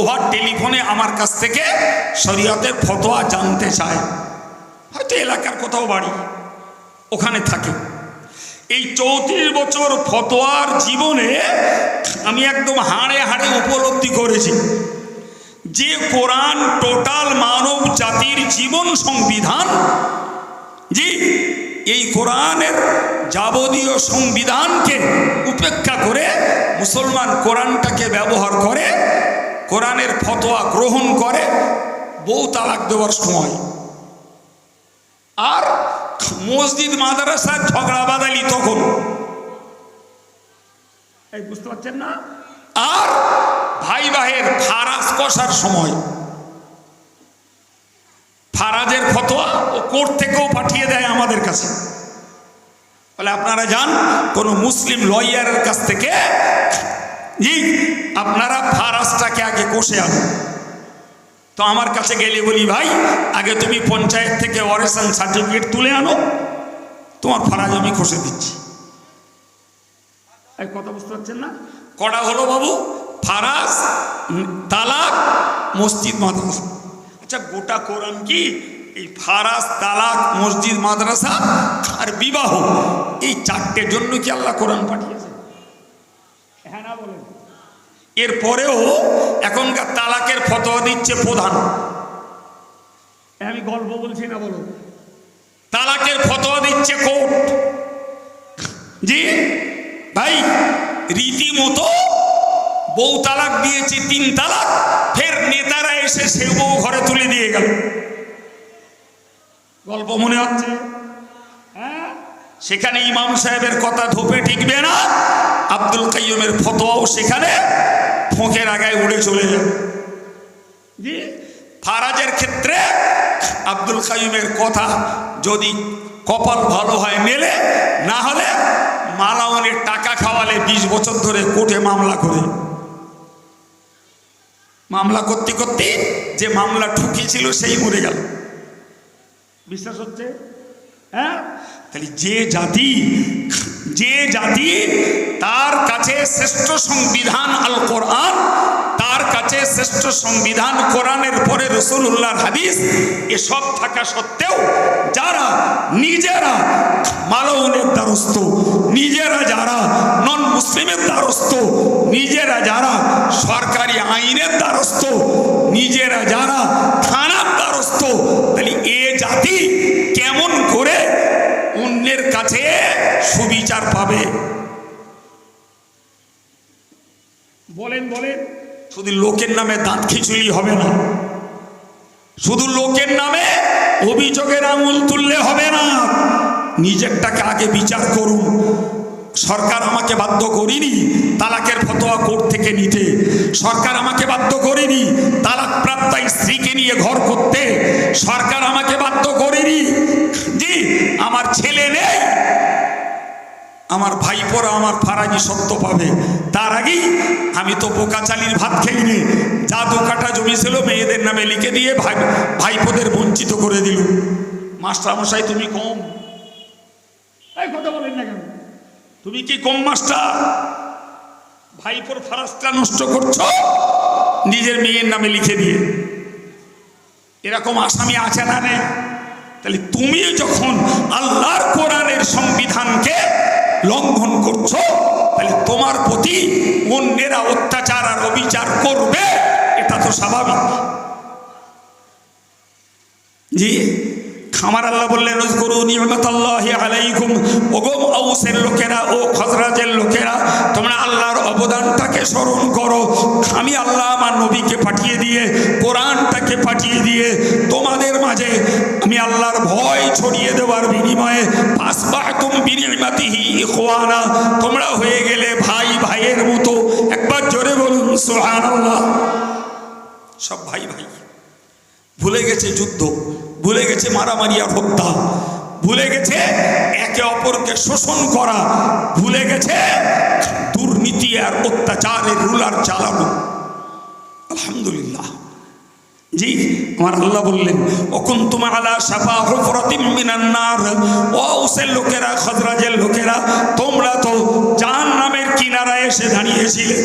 ওভার টেলিফোনে আমার কাছ থেকে শরীয়তের ফতোয়া জানতে চায়। হয়তো এলাকার কোথাও বাড়ি, ওখানে থাকে। এই 34 বছর ফতোয়ার জীবনে আমি একদম হাড়ে হাড়ে উপলব্ধি করেছি যে কোরআন টোটাল মানব জাতির জীবন সংবিধান। জি, এই কোরআনের যাবতীয় সংবিধানকে উপেক্ষা করে মুসলমান কোরআনটাকে ব্যবহার করে, কোরআনের ফতোয়া গ্রহণ করে বউ তালাক দেওয়ার সময়, আর মসজিদ মাদ্রাসার ঝগড়া বাদালি তখন, এই বুঝতে পারছেন না, আর ভাই ভাইয়ের ফারাজ কষার সময়। ফারাজের ফতোয়া ও কোর্ট থেকেও পাঠিয়ে দেয় আমাদের কাছে, বলে আপনারা যান কোন মুসলিম লয়ারের কাছ থেকে, জি আপনারা ফারাজটাকে আগে কষে আনো। তো আমার কাছে গেলে বলি, ভাই আগে তুমি পঞ্চায়েত থেকে ওয়ারেশন সার্টিফিকেট তুলে আনো, তোমার ফারাজ আমি কষে দিচ্ছি। এই কথা বুঝতে পারছেন না? কটা হলো বাবু? ফারাজ, তালাক, মসজিদ মাদ্রাসা। আচ্ছা, গোটা কোরআন কি এই ফারাজ, তালাক, মসজিদ মাদ্রাসা আর বিবাহ, এই চারটের জন্য কি আল্লাহ কোরআন পাঠিয়েছে? হ্যাঁ না বলেন? এরপরেও এখনকার তালাকের ফতোয়া দিচ্ছে প্রধান। আমি গল্প বলছি না, বলো। তালাকের ফতোয়া দিচ্ছে কোর্ট। জি ভাই, রীতিমতো বউ তালাক দিয়েছে 3 তালাক, ফের নেতারা এসে সে বউ ঘরে তুলে দিয়ে গেল। গল্প মনে হচ্ছে? হ্যাঁ, সেখানে ইমাম সাহেবের কথা ধোপে টিকবে না, আব্দুল কাইয়ুমের ফতোয়াও সেখানে ফোঁকের আগায় উড়ে চলে যাবে। জি, ফারাজের ক্ষেত্রে আব্দুল কাইয়ুমের কথা যদি কপাল ভালো হয় মেলে, না হলে মালাওয়ানের টাকা খাওয়ালে 20 বছর ধরে কোর্টে মামলা করে, মামলা করতে করতে যে মামলা ঠুকিয়েছিল সেই মরে গেল। বিশ্বাস হচ্ছে? হ্যাঁ, তাহলে যে জাতি তার কাছে শ্রেষ্ঠ সংবিধান আল কোরআন, তার কাছে শ্রেষ্ঠ সংবিধান কোরআনের পরে রাসূলুল্লাহর হাদিস, এসব থাকা সত্ত্বেও যারা নিজেরা মালাউনের দ্বারস্থ, নিজেরা যারা নন মুসলিমের দ্বারস্থ, নিজেরা যারা সরকারি আইনের দ্বারস্থ, নিজেরা যারা থানার দ্বারস্থ, তাহলে এ জাতি কেমন করে অন্যের কাছে সুবিচার পাবে? বলেন বলেন। শুধু লোকের নামে দাঁত খিচুড়ি হবে না, শুধু লোকের নামে অভিযোগের আঙুল তুললে হবে না, নিজেরটাকে আগে বিচার করুন। সরকার আমাকে বাধ্য করিনি তালাকের ফতোয়া কোর্ট থেকে নিতে, সরকার আমাকে বাধ্য করিনি তালাক প্রাপ্তা স্ত্রীকে নিয়ে ঘর করতে, সরকার আমাকে বাধ্য করিনি জি আমার ছেলে নেই আমার ভাইপোরা আমার ফারাজি সত্য পাবে। তার আগেই আমি তো বোকা চালির ভাত খেইনি, যা 2 কাঠা জমি ছিল মেয়েদের নামে লিখে দিয়ে ভাইপোদের বঞ্চিত করে দিল। মাস্টার মশাই তুমি কম, এই কথা বলেন না কেন? তুমি কি কম মাস্টার? ভাইপোর ফারাজটা নষ্ট করছো নিজের মেয়ের নামে লিখে দিয়ে। এরকম আসামি আছে না নেই? তাহলে তুমি যখন আল্লাহর কোরআনের সংবিধানকে লঙ্ঘন করছো, তাহলে তোমার প্রতি অন্যেরা অত্যাচার আর অবিচার করবে, এটা তো স্বাভাবিক। জি, আমার আল্লাহ বললেন উযকুরু নি'মাতাল্লাহি আলাইকুম, ওগো আউসের লোকেরা ও খজরাজের লোকেরা, তোমরা আল্লাহর অবদানটাকে স্মরণ করো। আমি আল্লাহ আমার নবীকে পাঠিয়ে দিয়ে, কোরআনটাকে পাঠিয়ে দিয়ে তোমাদের মাঝে আমি আল্লাহর ভয় ছড়িয়ে দেওয়ার বিনিময়ে ফাসবাহতুম বিনি'মাতিহি ইখওয়ানা, তোমরা হয়ে গেলে ভাই ভাইয়ের মতো। একবার জোরে বলুন সুবহানাল্লাহ। সব ভাই ভাই, ভুলে গেছে যুদ্ধ, ভুলে গেছে মারামারি আর হত্যা, ভুলে গেছে একে অপরকে শোষণ করা, ভুলে গেছে দুর্নীতি আর অত্যাচারের রুলার চালানো। আলহামদুলিল্লাহ। জি, আমার আল্লাহ বললেন ওকুনতুম আলা শাফা হুফরাতিম মিনান নার, ও আউসের লোকেরা খজরাজের লোকেরা, তোমরা তো জাহান্নামের কিনারায় এসে দাঁড়িয়েছিলে।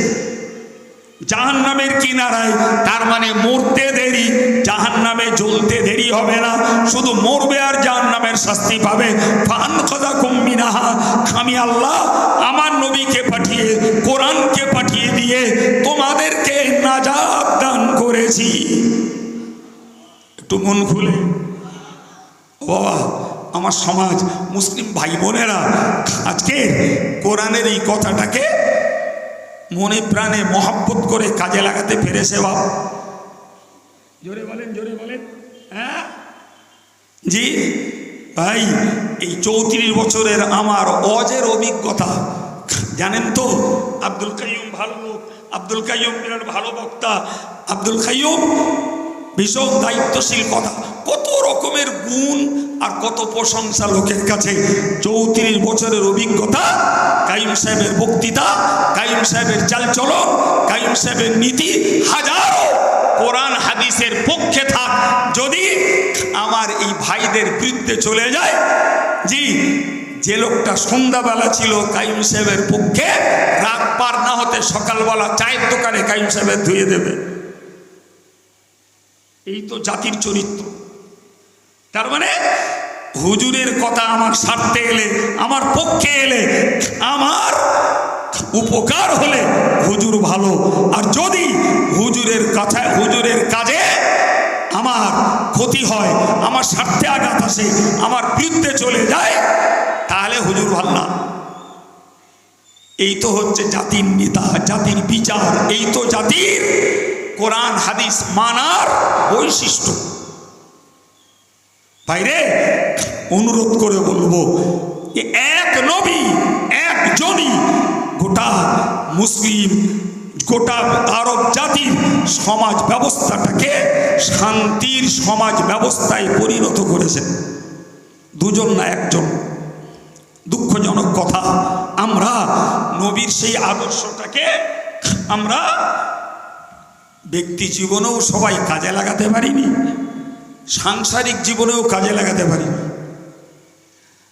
জাহান্নামের কিনারায়, তার মানে মরতে দেরি, জাহান্নামে জ্বলতে দেরি হবে না, শুধু মরবে আর জাহান্নামের শাস্তি পাবে। ফানকাযাকুম মিনহা, আমি আল্লাহ আমার নবীকে পাঠিয়ে, কোরআনকে পাঠিয়ে দিয়ে তোমাদেরকে নাজাত দান করেছি। একটু মন খুলে বাবা, আমার সমাজ মুসলিম ভাই বোনেরা আজকে কোরআনের এই কথাটাকে মনে প্রাণে মহব্বত করে কাজে লাগাতে পেরেছে। বাপ জোরে বলেন, জোরে বলেন। হ্যাঁ জি ভাই, এই 34 বছরের আমার অজের অভিজ্ঞতা জানেন তো। আব্দুল কাইয়ুম ভালো লোক, আব্দুল কাইয়ুম বিরাট ভালো বক্তা, আব্দুল কাইয়ুম ভীষণ দায়িত্বশীল, কথা কত রকমের গুণ আর কত প্রশংসা লোকের কাছে। 34 বছরের অভিজ্ঞতা, কাইয়ুম সাহেবের বক্তৃতা, কাইয়ুম সাহেবের চালচলন, কাইয়ুম সাহেবের নীতি হাজারো কোরআন হাদিসের পক্ষে থাক, যদি আমার এই ভাইদের বিরুদ্ধে চলে যায়, জি, যে লোকটা সন্ধ্যাবেলা ছিল কাইয়ুম সাহেবের পক্ষে, রাত পার না হতে সকালবেলা চায়ের দোকানে কাইয়ুম সাহেবের ধুয়ে দেবে। এই তো জাতির চরিত্র। তার মানে হুজুরের কথা আমার স্বার্থে এলে, আমার পক্ষে এলে, আমার উপকার হলে হুজুর ভালো, আর যদি হুজুরের কথায়, হুজুরের কাজে আমার ক্ষতি হয়, আমার স্বার্থে আঘাত আসে, আমার বিরুদ্ধে চলে যায়, তাহলে হুজুর ভালো না। এই তো হচ্ছে জাতির নেতা, জাতির বিচার, এই তো জাতির কোরআন হাদিস মানার বৈশিষ্ট্য। ভাইরে, অনুরোধ করে বলবো, এক নবী একজনই গোটা মুসলিম, গোটা আরব জাতির সমাজ ব্যবস্থাটাকে শান্তির সমাজ ব্যবস্থায় পরিণত করেছেন। দুজন না একজন। দুঃখজনক কথা, আমরা নবীর সেই আদর্শটাকে আমরা ব্যক্তি জীবনেও সবাই কাজে লাগাতে পারিনি, সাংসারিক জীবনেও কাজে লাগাতে পারিনি,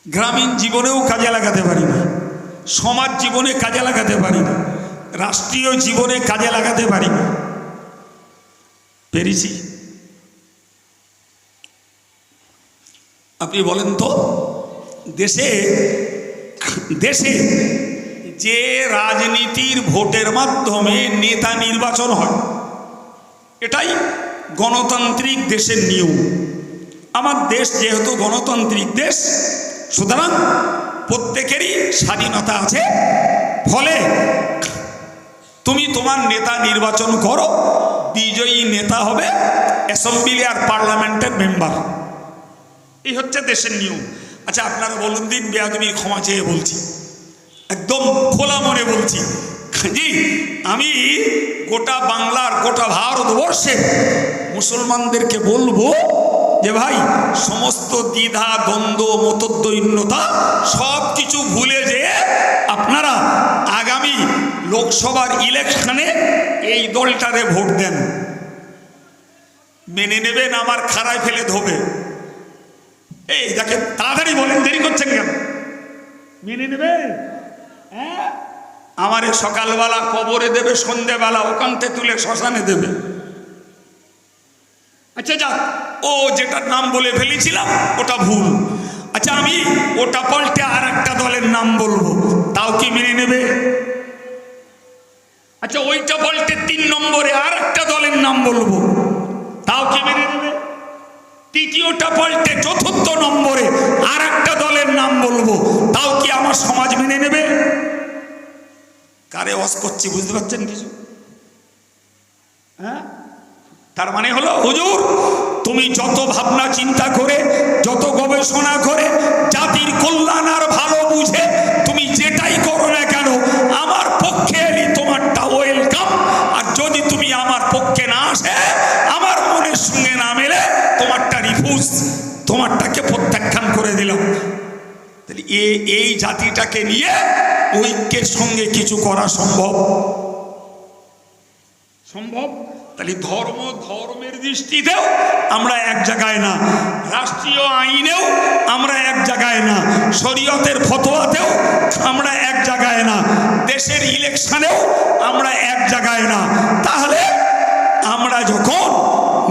গ্রামীণ জীবনেও কাজে লাগাতে পারিনি, সমাজ জীবনে কাজে লাগাতে পারিনি, রাষ্ট্রীয় জীবনে কাজে লাগাতে পারিনি। পেরেছি? আপনি বলেন তো, দেশে দেশে যে রাজনীতির ভোটের মাধ্যমে নেতা নির্বাচন হয়, এটাই গণতান্ত্রিক দেশের নিয়ম। আমার দেশ যেহেতু গণতান্ত্রিক দেশ, সুতরাং প্রত্যেকেরই স্বাধীনতা আছে। ফলে তুমি তোমার নেতা নির্বাচন করো, বিজয়ী নেতা হবে অ্যাসেম্বলি আর পার্লামেন্টের মেম্বার। এই হচ্ছে দেশের নিয়ম। আচ্ছা, আপনারা বলুন দিন, বেয়াদবির ক্ষমা চেয়ে বলছি, একদম খোলা মনে বলছি, জি, আমি গোটা বাংলার, গোটা ভারতবর্ষে মুসলমানদেরকে বলবো যে ভাই সমস্ত দ্বিধা দ্বন্দ্ব মতদ্বৈন্যতা সব কিছু ভুলে যেয়ে আপনারা আগামী লোকসভার ইলেকশনে এই দলটারে ভোট দেন। মেনে নেবেন আমার খাড়ায় ফেলে ধোবে? এই দেখেন, তাড়াতাড়ি বলেন, দেরি করছেন কেন? মেনে নেবে? হ্যাঁ, আমারে সকালবেলা কবরে দেবে, সন্ধ্যেবেলা ওখানতে তুলে শ্মশানে দেবে। আচ্ছা যাক, ও যেটার নাম বলে ফেলেছিলাম ওটা ভুল। আচ্ছা, আমি ওটা পাল্টে আর একটা দলের নাম বলবো, তাও কি মেনে নেবে? আচ্ছা, ওইটা পাল্টে 3 নম্বরে আর একটা দলের নাম বলবো, তাও কি মেনে নেবে? তৃতীয়টা পাল্টে 4র্থ নম্বরে আর একটা দলের নাম বলবো, তাও কি আমার সমাজ মেনে নেবে? কারে ওয়াজ করছি বুঝতে পারছেন কিছু? হ্যাঁ, তার মানে হলো, হুজুর তুমি যত ভাবনা চিন্তা করে, যত গবেষণা করে, জাতির কল্যাণ আর ভালো বুঝে তুমি যেটাই করো না কেন, আমার পক্ষে এলি তোমারটা ওয়েলকাম। আর যদি তুমি আমার পক্ষে না আসে, আমার মনের সঙ্গে না মেলে, তোমারটা রিফিউজ, তোমারটাকে প্রত্যাখ্যান করে দিলাম। তাহলে এই জাতিটাকে নিয়ে ঐক্যের সঙ্গে কিছু করা সম্ভব? সম্ভব? তাহলে ধর্মের দৃষ্টিতেও আমরা এক জায়গায় না, রাষ্ট্রীয় আইনেও আমরা এক জায়গায় না, শরীয়তের ফতোয়াতেও আমরা এক জায়গায় না, দেশের ইলেকশনেও আমরা এক জায়গায় না। তাহলে আমরা যখন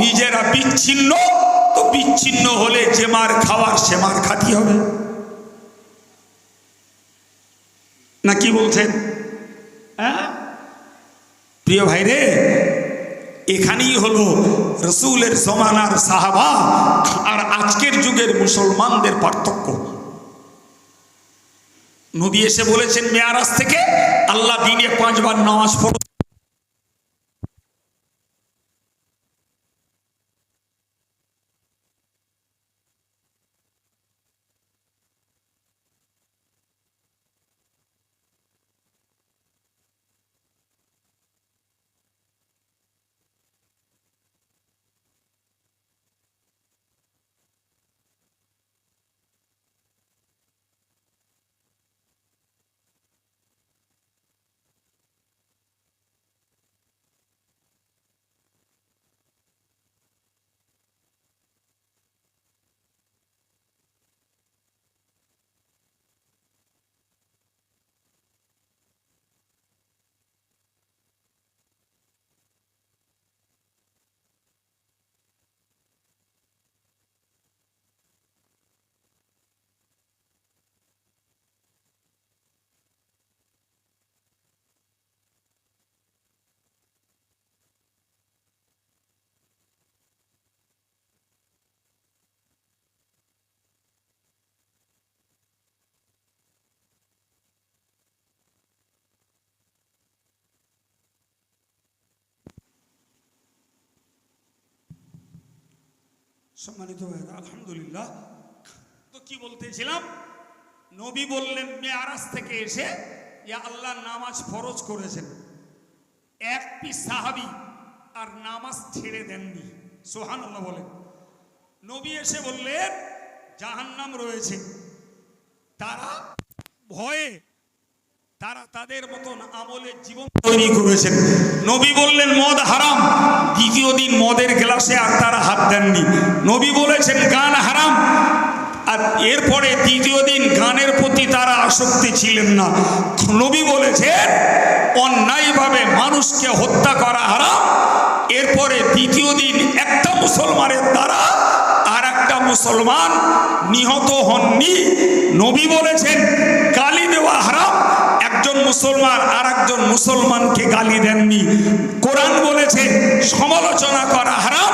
নিজেরা বিচ্ছিন্ন, তো বিচ্ছিন্ন হলে যে মার খাওয়ার সে মার খাতি হবে না, কি বলছেন? হ্যাঁ প্রিয় ভাই রে, এখানেই হলো রসুলের জমানার সাহাবা আর আজকের যুগের মুসলমানদের পার্থক্য। নবী এসে বলেছেন মেয়ারাজ থেকে আল্লাহ দিনে 5 বার নামাজ পড়ো। সম্মানিত ভাইরা, আলহামদুলিল্লাহ। তো কি বলতেছিলাম, নবী বললেন মেয়ারাজ থেকে এসে ইয়া আল্লাহ নামাজ ফরজ করেছেন, এক পিস সাহাবী আর নামাজ ছেড়ে দেননি। সুবহানাল্লাহ বলেন। নবী এসে বললেন জাহান্নাম রয়েছে, তারা ভয়ে তারা তাদের মতন আমলের জীবন তৈরি করেছেন। নবী বললেন মদ হারাম, দ্বিতীয় দিন মদের গ্লাসে আর তারা হাত দেননি। নবী বলেছেন গান হারাম, আর এরপরে দ্বিতীয় দিন গানের প্রতি তারা আসক্তি ছিলেন না। নবী বলেছেন অন্যায়ভাবে মানুষকে হত্যা করা হারাম, এরপরে দ্বিতীয় দিন একটা মুসলমানের দ্বারা আর একটা মুসলমান নিহত হননি। নবী বলেছেন গালি দেওয়া হারাম, একজন মুসলমান আর একজন মুসলমানকে গালি দেননি। কোরআন বলেছে সমালোচনা করা হারাম,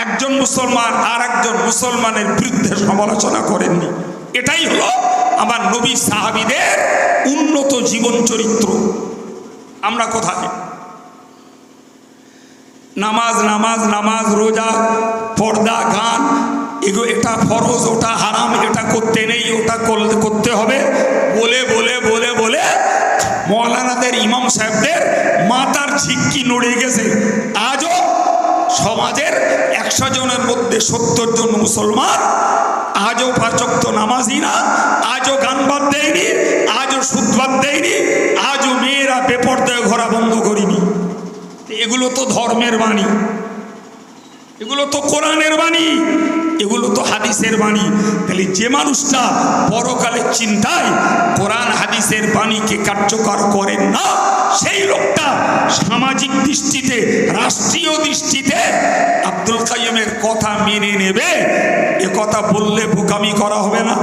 একজন মুসলমান আর একজন মুসলমানের বিরুদ্ধে সমালোচনা করেননি। এটাই হলো আমার নবী সাহাবীদের উন্নত জীবন চরিত্র। আমরা কোথায়? নামাজ নামাজ নামাজ, রোজা, পর্দা, গান, এগুলো এটা ফরজ, ওটা হারাম, এটা করতে নেই, ওটা করতে হবে বলে বলে বলে বলে মৌলানাদের, ইমাম সাহেবদের মাথার ঝিক্কি নড়ে গেছে। আজও সমাজের 100 জনের মধ্যে 70 জন মুসলমান আজও 5 ওয়াক্ত নামাজি না, আজও গান বাদ দেয়নি, আজও সুদ বাদ দেয়নি, আজও মেয়েরা বেপরদায় ঘোরা বন্ধ করিনি। এগুলো তো ধর্মের বাণী, এগুলো তো কোরআনের বাণী, এগুলো তো হাদিসের বাণী। তাহলে যে মানুষটা পরকালের চিন্তায় কোরআন হাদিসের বাণীকে কার্যকর করেন না, সেই লোকটা সামাজিক দৃষ্টিতে, রাষ্ট্রীয় দৃষ্টিতে আব্দুল কাইয়ুমের কথা মেনে নেবে। এ কথা বললে বোকামি করা হবে না?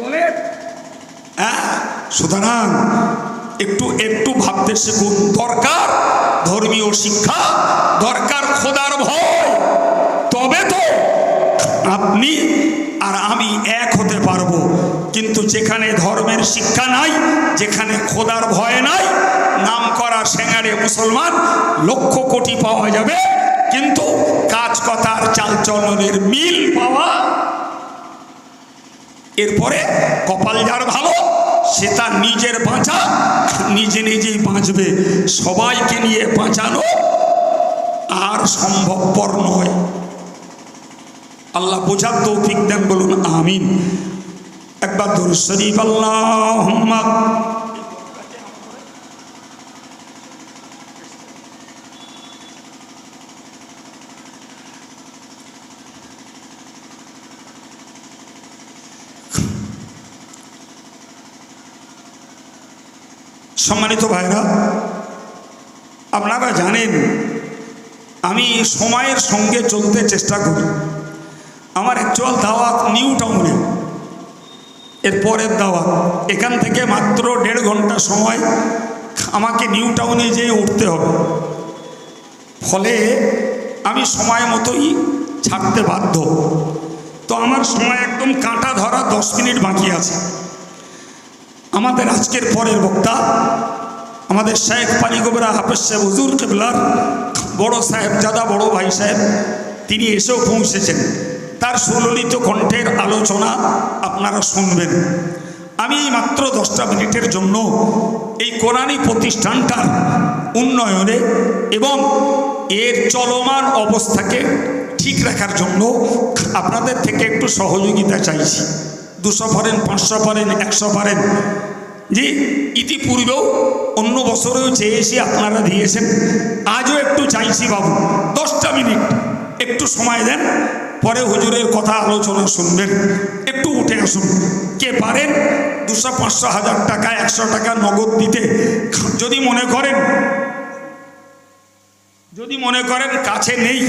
বলে হ্যাঁ। সুতরাং একটু ভাবতে শিখুন। দরকার ধর্মীয় শিক্ষা, দরকার খোদার ভয়। তবে তো আপনি আর আমি এক হতে পারবো। কিন্তু যেখানে ধর্মের শিক্ষা নাই, যেখানে খোদার ভয় নাই, নাম করা সেঙ্গারে মুসলমান লক্ষ কোটি পাওয়া যাবে, কিন্তু কাজ কথার চালচলনের মিল পাওয়া। এরপরে কপাল যার ভালো, সে তার নিজের বাঁচা নিজেই বাঁচবে। সবাইকে নিয়ে বাঁচানো আর সম্ভবপর নয়। আল্লাহ বোঝার তৌফিক দেন, বলুন আমিন। একবার দরুদ শরীফ আল্লাহুম্মা। সম্মানিত ভাইরা, আপনারা জানেন আমি সময়ের সঙ্গে চলতে চেষ্টা করি। আমার অ্যাকচুয়াল দাওয়াত নিউ টাউনে, এর পরের দাওয়াত। এখান থেকে মাত্র 1.5 ঘন্টা সময় আমাকে নিউ টাউনে যেয়ে উঠতে হবে। ফলে আমি সময় মতোই ছাড়তে বাধ্য। তো আমার সময় একদম কাঁটা ধরা 10 মিনিট বাকি আছে। আমাদের আজকের পরের বক্তা আমাদের শেখ পানিগোবরা হাফেজ সাহেব হুজুর কিবলার বড় সাহেবজাদা, বড় ভাই সাহেব, তিনি এসেও পৌঁছেছেন। তার সুললিত কণ্ঠের আলোচনা আপনারা শুনবেন। আমি মাত্র 10টা মিনিটের জন্য এই কোরআনী প্রতিষ্ঠানটার উন্নয়নে এবং এর চলমান অবস্থাকে ঠিক রাখার জন্য আপনাদের থেকে একটু সহযোগিতা চাইছি। 200 পারেন, 500 পারেন, 100 পারেন। জি, ইতিপূর্বেও অন্য বছরেও চেয়েছি, আপনারা দিয়েছেন। আজও একটু চাইছি বাবু, 10টা মিনিট একটু সময় দেন, পরে হুজুরের কথা আলোচনা শুনবেন। একটু উঠে আসুন। কে পারেন 200, 500, 1000 টাকা, 100 টাকা নগদ দিতে? যদি মনে করেন কাছে নেই,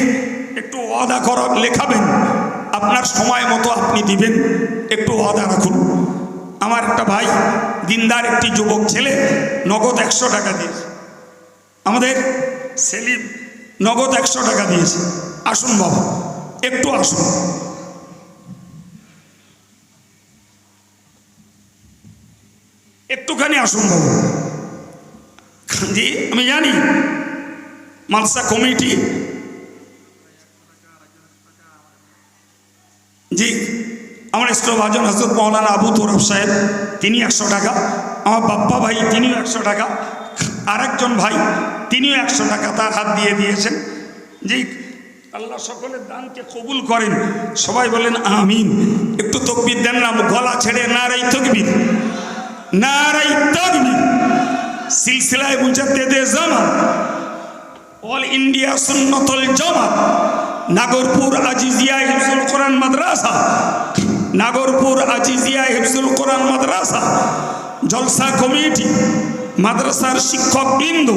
একটু ওয়াদা করা লেখাবেন, আপনার সময় মতো আপনি দিবেন। একটু ওয়াদা রাখুন। আমার একটা ভাই, দিনদার একটি যুবক ছেলে, নগদ 100 টাকা দিয়েছে। আমাদের সেলিম নগদ 100 টাকা দিয়েছে। আসুন বাবা, একটু আসুন। একটুখানি আসুন বাবু। জি, আমি জানি মালসা কমিটি, জি, আমার ইস্টভাজন হজরত মৌলানা আবু তোরাব সাহেব, তিনি 100 টাকা। আমার বাপ্পা ভাই, তিনিও 100 টাকা। আরেকজন ভাই, তিনিও 100 টাকা তার হাত দিয়ে দিয়েছেন। জি, আল্লাহ সকলের দানকে কবুল করেন। সবাই বলেন আমিন। একটু তাকবীর দেন না, গলা ছেড়ে নারাই তাকবীর, নারাই তাকবীর। সিলসিলায়ে মুজাদ্দিদে জামান, অল ইন্ডিয়া সুন্নাতুল জামাত, নাগরপুর আজিজিয়া হিফজুল কোরআন মাদ্রাসা, নাগরপুর আজিজিয়া হিফজুল কোরআন মাদ্রাসা, জলসা কমিটি, মাদ্রাসার শিক্ষকবৃন্দ,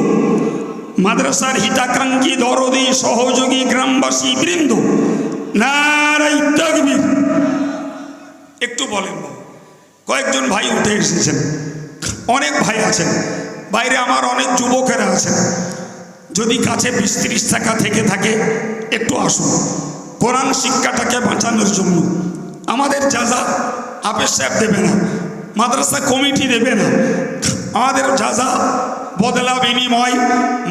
মাদ্রাসার হিতাকাঙ্ক্ষী দরদি সহযোগী গ্রামবাসী বৃন্দ, নারায়ে তাকবীর। একটু বলেন। কয়েকজন ভাই উঠে এসেছেন, অনেক ভাই আছেন বাইরে, আমার অনেক যুবকেরা আছেন। যদি কাছে 20-30 টাকা থেকে থাকে একটু আসুন। কোরআন শিক্ষাটাকে বাঁচানোর জন্য আমাদের যাজা হাফেজ সাহেব দেবে না, মাদ্রাসা কমিটি দেবে না, আমাদের যাজা বদলা বিনিময়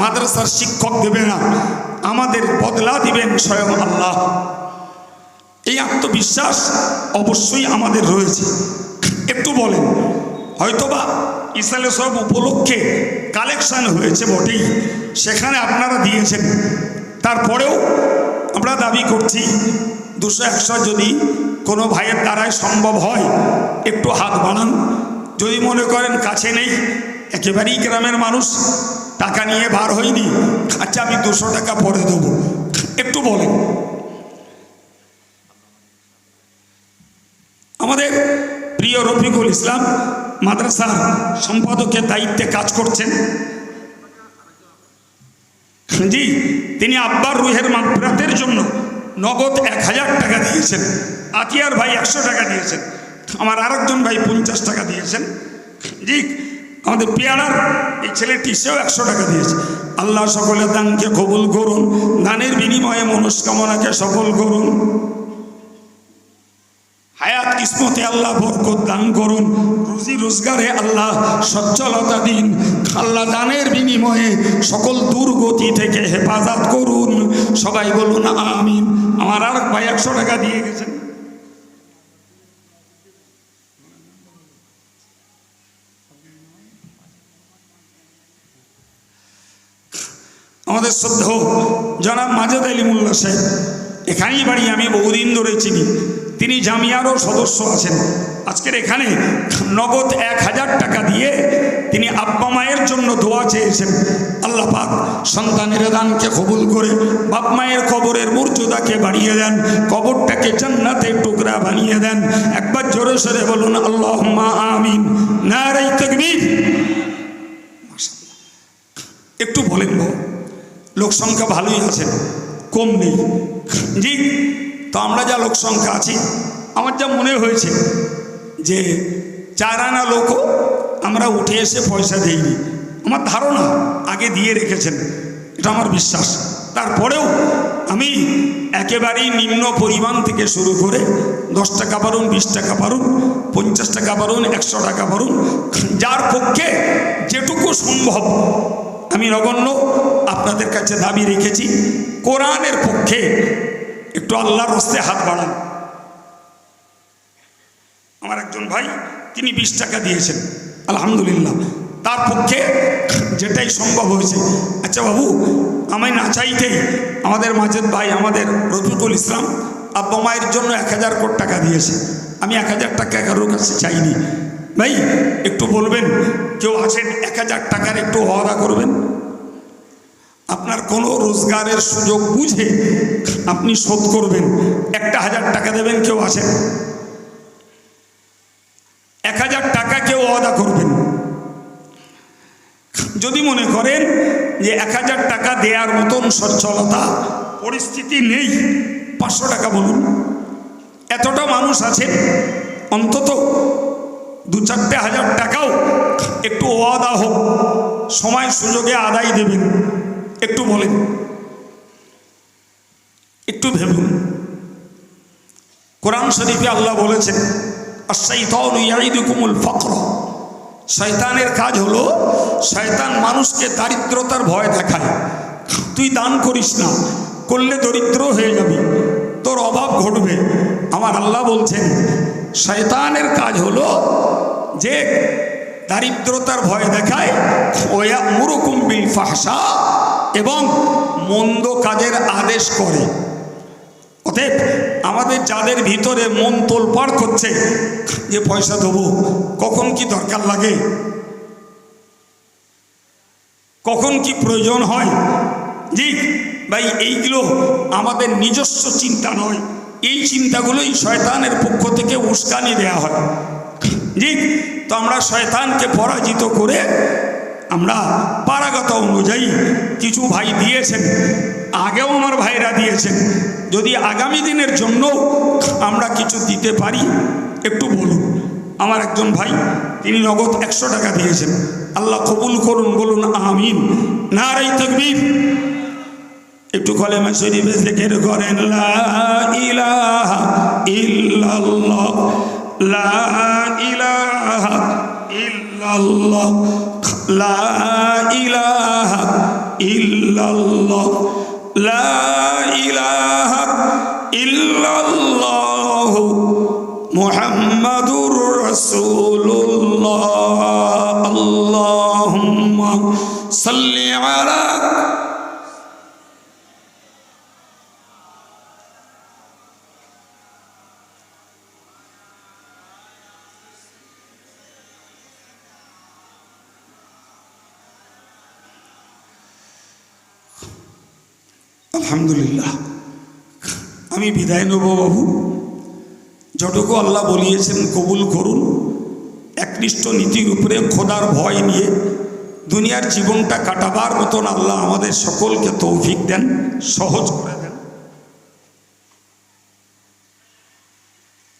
মাদ্রাসার শিক্ষক দেবে না, আমাদের বদলা দিবেন স্বয়ং আল্লাহ। এই আত্মবিশ্বাস অবশ্যই আমাদের রয়েছে। একটু বলেন। হয়তোবা ইসালে সব উপলক্ষে কালেকশন হয়েছে বটেই, সেখানে আপনারা দিয়েছেন। তারপরেও আমরা দাবি করছি 200-100 যদি কোনো ভাইয়ের দ্বারাই সম্ভব হয় একটু হাত বাড়ান। যদি মনে করেন কাছে নেই, একেবারেই গ্রামের মানুষ, টাকা নিয়ে বার হয়নি, আচ্ছা আমি 200 টাকা পরে দেবো, একটু বলেন। আমাদের প্রিয় রফিকুল ইসলাম মাদ্রাসার সম্পাদকের দায়িত্বে কাজ করছেন, জি, তিনি আব্বার রুহের মাগফিরাতের জন্য নগদ 1000 টাকা দিয়েছেন। আতিয়ার ভাই 100 টাকা দিয়েছেন, আমার আরেকজন ভাই 50 টাকা দিয়েছেন, জি, আমাদের পেয়ারার এই ছেলেটি সেও 100 টাকা দিয়েছে। আল্লাহ সকলের দানকে কবুল করুন, দানের বিনিময়ে মনস্কামনাকে সফল করুন, হায়াত কিসমতে আল্লাহ বরকত দান করুন, রুজি রোজগারে আল্লাহ সচ্ছলতা দিন, আল্লাহ দানের বিনিময়ে সকল দুর্গতি থেকে হেফাজত করুন। সবাই বলুন আমিন। আমার আর ভাই 100 টাকা দিয়ে গেছেন। আমাদের শ্রদ্ধেয় জনাব মাজেদ আলী মোল্লা সাহেব, এখানেই বাড়ি, আমি বহুদিন ধরে চিনি, তিনি জামিয়ারও সদস্য আছেন। আজকের এখানে নগদ 1000 টাকা দিয়ে তিনি আব্বা মায়ের জন্য দোয়া চেয়েছেন। আল্লাহ পাক সন্তানের দানকে কবুল করে বাপ মায়ের কবরের মর্যাদাকে বাড়িয়ে দেন, কবরটাকে জান্নাতের টুকরা বানিয়ে দেন। একবার জোরে সরে বলুন আল্লাহুম্মা আমিন। নারে তাকবীর। একটু বলেন গো, লোক সংখ্যা ভালোই আছেন, কম নেই, জি। তো আমরা যা লোক সংখ্যা আছি, আমার যা মনে হয়েছে যে 4 আনা লোকও আমরা উঠে এসে পয়সা দিইনি। আমার ধারণা আগে দিয়ে রেখেছেন, এটা আমার বিশ্বাস। তারপরেও আমি একেবারেই নিম্ন পরিমাণ থেকে শুরু করে 10 টাকা পারুন, 20 টাকা পারুন, 50 টাকা পারুন, 100 টাকা পারুন, যার পক্ষে যেটুকু সম্ভব আমি নগণ্য আপনাদের কাছে দাবি রেখেছি। কোরআনের পক্ষে একটু আল্লাহর হস্তে হাত বাড়ান। আমার একজন ভাই তিনি 20 টাকা দিয়েছেন, আলহামদুলিল্লাহ, তার পক্ষে যেটাই সম্ভব হয়েছে। আচ্ছা বাবু, আমি না চাইতেই আমাদের মাজেদ ভাই, আমাদের রফিকুল ইসলাম আব্বা মায়ের জন্য 1000 কোটি টাকা দিয়েছে। আমি 1000 টাকা কারোর কাছে চাইনি। ভাই একটু বলবেন, কেউ আছেন 1000 টাকার একটু ওয়াদা করবেন? আপনার কোনো রোজগারের সুযোগ বুঝে আপনি শোধ করবেন, 1000 টাকা দেবেন, কেউ আছেন? 1000 টাকা কেউ ওয়াদা করবেন? যদি মনে করেন যে 1000 টাকা দেওয়ার মতন সচ্ছলতা পরিস্থিতি নেই, 500 টাকা বলুন। এতটা মানুষ আছেন, অন্তত 2-4 হাজার টাকাও একটু ওয়াদা হোক, সময় সুযোগে আদায় দেবেন। একটু বলেন, একটু ভেবুন। কোরআন শরীফে আল্লাহ বলেছেন, আশ-শাইতানু ইয়াইদুকুমুল ফাকর। শয়তানের কাজ হলো, শয়তান মানুষকে দারিদ্রতার ভয় দেখায়। তুই দান করিস না, করলে দরিদ্র হয়ে যাবি, তোর অভাব ঘটবে। আমার আল্লাহ বলছেন শয়তানের কাজ হলো যে দারিদ্রতার ভয় দেখায়, ওয়া'মুরুকুম বিল ফাহশা, এবং মন্দ কাজের আদেশ করে। অতএব আমাদের যাদের ভিতরে মন তোলপাড় করছে যে পয়সা দেবো, কখন কি দরকার লাগে, কখন কি প্রয়োজন হয়, জি ভাই, এইগুলো আমাদের নিজস্ব চিন্তা নয়। এই চিন্তাগুলোই শয়তানের পক্ষ থেকে উস্কানি দেওয়া হয়, জি। তো আমরা শয়তানকে পরাজিত করে আমরা পারাগত অনুযায়ী কিছু ভাই দিয়েছেন, আগেও আমার ভাইরা দিয়েছেন। যদি আগামী দিনের জন্য আমরা কিছু দিতে পারি একটু বলুন। আমার একজন ভাই তিনি নগদ 100 টাকা দিয়েছেন, আল্লাহ কবুল করুন, বলুন আমিন। নারে তাকবীর। একটু কলেমা শরীফে জিকির করেন, লা ইলাহা ইল্লাল্লাহ, লা ইলাহা ইল্লাল্লাহ, লা ইলাহা ইল্লাল্লাহ, লা ইলাহা ইল্লাল্লাহ, মুহাম্মাদুর রাসূলুল্লাহ। আল্লাহুম্মা সাল্লি আলা আলহামদুলিল্লাহ, আমি বিদায় নেব বাবু। যতটুকু আল্লাহ বলিয়েছেন কবুল করুন। একনিষ্ঠ নীতির উপরে খোদার ভয় নিয়ে দুনিয়ার জীবনটা কাটাবার মতন আল্লাহ আমাদের সকলকে তৌফিক দেন, সহজ করে দেন।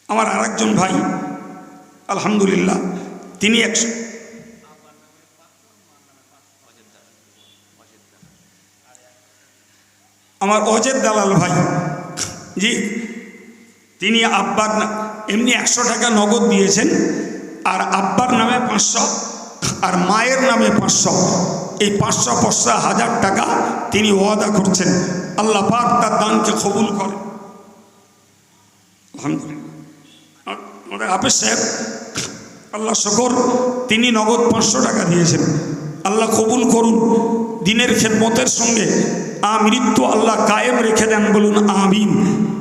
আমার আরেকজন ভাই আলহামদুলিল্লাহ, তিনি আমার অজেদ দালাল ভাই, জি, তিনি আব্বার এমনি 100 টাকা নগদ দিয়েছেন, আর আব্বার নামে 500 আর মায়ের নামে 500, এই 500 500 1000 টাকা তিনি ওয়াদা করছেন। আল্লাহ পাক তার দানকে কবুল করে। আলহামদুলিল্লাহ। আমাদের হাফেজ সাহেব, আল্লাহ শুকর, তিনি নগদ 500 টাকা দিয়েছেন। আল্লাহ কবুল করুন, দিনের খেদমতের সঙ্গে মৃত্যু আল্লাহ কায়েম রেখে দেন, বলুন আমিন।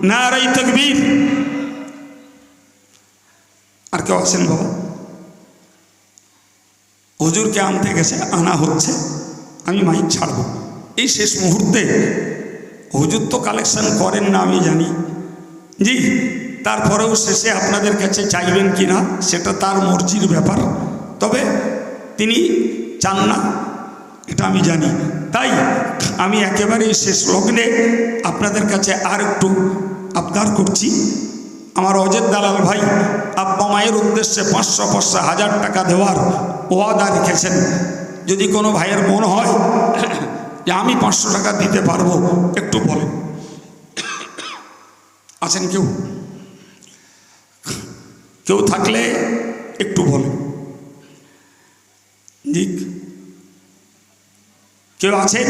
নারায়ে তাকবীর। আর কেউ আছেন বাবা? হুজুরকে আনতে গেছে, আনা হচ্ছে, আমি মাইক ছাড়ব এই শেষ মুহূর্তে। হুজুর তো কালেকশন করেন না আমি জানি, জি, তারপরেও শেষে আপনাদের কাছে চাইবেন কি না সেটা তার মর্জির ব্যাপার, তবে তিনি চান না এটা আমি জানি। তাই আমি একেবারে শেষ লগ্নে আপনাদের কাছে আর একটু আবদার করছি। আমার অজেদ দালাল ভাই আব্বা মায়ের উদ্দেশ্যে 500 500 1000 টাকা দেওয়ার ওয়াদা রেখেছেন। যদি কোনো ভাইয়ের মন হয় যে আমি 500 টাকা দিতে পারবো, একটু বলেন। আছেন কেউ? কেউ থাকলে একটু বলেন। জি, কেউ আছেন?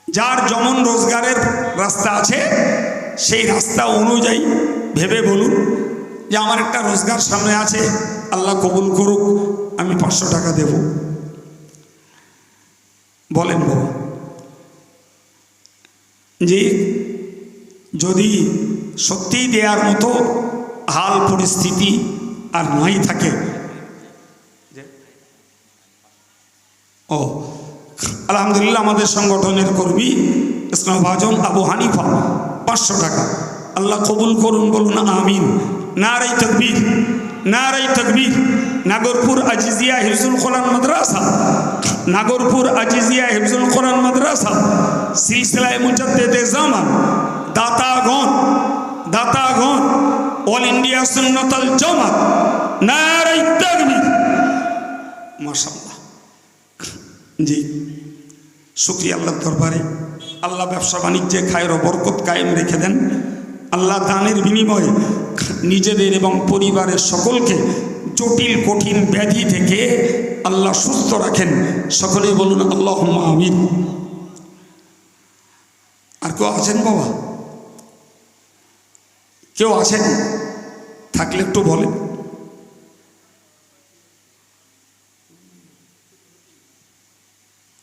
যার যেমন রোজগারের রাস্তা আছে সেই রাস্তা অনুযায়ী ভেবে বলুন যে আমার একটা রোজগার সামনে আছে, আল্লাহ কবুল করুক, আমি 500 টাকা দেব। বলেন বাবা। যে যদি সত্যিই দেওয়ার মতো হাল পরিস্থিতি আর নাই থাকে, ও আলহামদুলিল্লাহ, আমাদের সংগঠনের কর্মী ইসলামভাজন আবু হানিফা 500 টাকা, আল্লাহ কবুল করুন, বলুন আমিন। নারায়ে তাকবীর, নারায়ে তাকবীর। নাগরপুর আজিজিয়া হিফজুল কোরআন মাদ্রাসা, নাগরপুর আজিজিয়া হিফজুল কোরআন মাদ্রাসা, সিলসিলায়ে মুজাদ্দিদে জামান, দাতাগণ অল ইন্ডিয়া সুন্নাতুল জামাত, নারায়ে তাকবীর। মাশাআল্লাহ, জি, শুকরিয়া আল্লাহর দরবারে। আল্লাহ ব্যবসা বাণিজ্যে খায়ের ও বরকত কায়েম রেখে দেন। আল্লাহ দানের বিনিময়ে নিজেদের এবং পরিবারের সকলকে জটিল কঠিন ব্যাধি থেকে আল্লাহ সুস্থ রাখেন। সকলেই বলুন আল্লাহুম্মা আমিন। আর কেউ আছেন বাবা? কেউ আছেন? থাকলে একটু বলেন।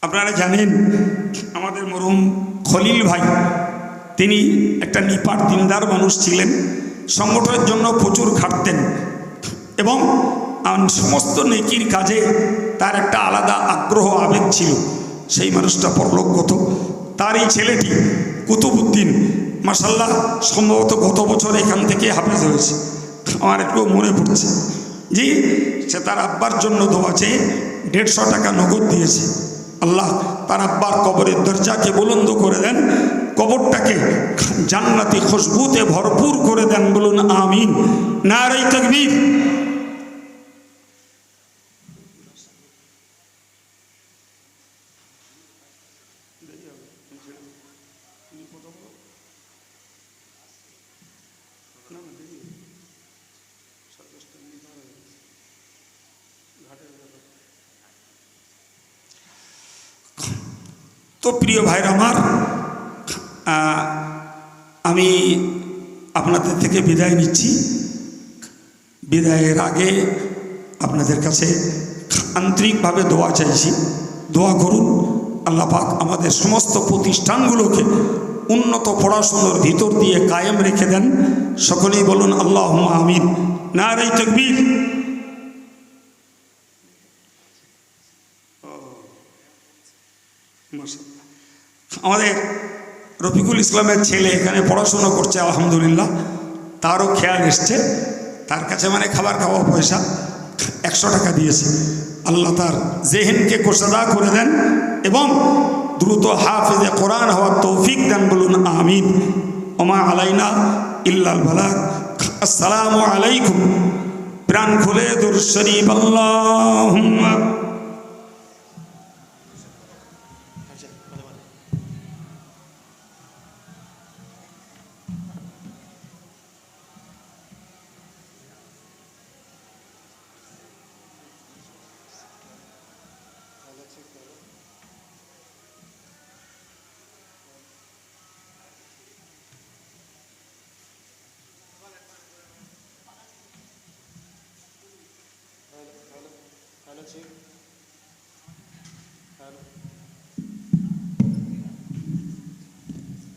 আপনারা জানেন আমাদের মরহুম খলিল ভাই, তিনি একটা নিপাট দিনদার মানুষ ছিলেন, সংগঠনের জন্য প্রচুর খাটতেন এবং সমস্ত নেকির কাজে তার একটা আলাদা আগ্রহ আবেগ ছিল। সেই মানুষটা পরলোকগত। তার এই ছেলেটি কুতুবউদ্দিন, মাশাআল্লাহ, সম্ভবত গত বছর এখান থেকে হাফেজ হয়েছে, আমার একটু মনে পড়ছে। জি, সে তার আব্বার জন্য দোয়া চেয়ে 150 টাকা নগদ দিয়েছে। আল্লাহ তার আব্বার কবরের দরজাকে বুলন্দ করে দেন, কবরটাকে জান্নাতি খুশবুতে ভরপুর করে দেন, বলুন আমিন। নারায়ে তাকবীর। তো প্রিয় ভাইরা আমার, আমি আপনাদের থেকে বিদায় নিচ্ছি। বিদায়ের আগে আপনাদের কাছে আন্তরিকভাবে দোয়া চাইছি। দোয়া করুন আল্লাহ পাক আমাদের সমস্ত প্রতিষ্ঠানগুলোকে উন্নত পড়াশোনার ভিতর দিয়ে কায়েম রেখে দেন। সকলেই বলুন আল্লাহুম্মা আমিন। নারায়ে তাকবীর। আমাদের রফিকুল ইসলামের ছেলে এখানে পড়াশুনো করছে আলহামদুলিল্লাহ, তারও খেয়াল এসছে, তার কাছে মানে খাবার খাওয়া পয়সা 100 টাকা দিয়েছে। আল্লাহ তার জেহেনকে কোষাদা করে দেন এবং দ্রুত হাফেজে কোরআন হওয়ার তৌফিক দেন, বলুন আমিন। ওমা আলাইনা ইল্লাল বালাগ। আসসালামু আলাইকুম। প্রাণ খুলে দুরূদ শরীফ আল্লাহুম্মা।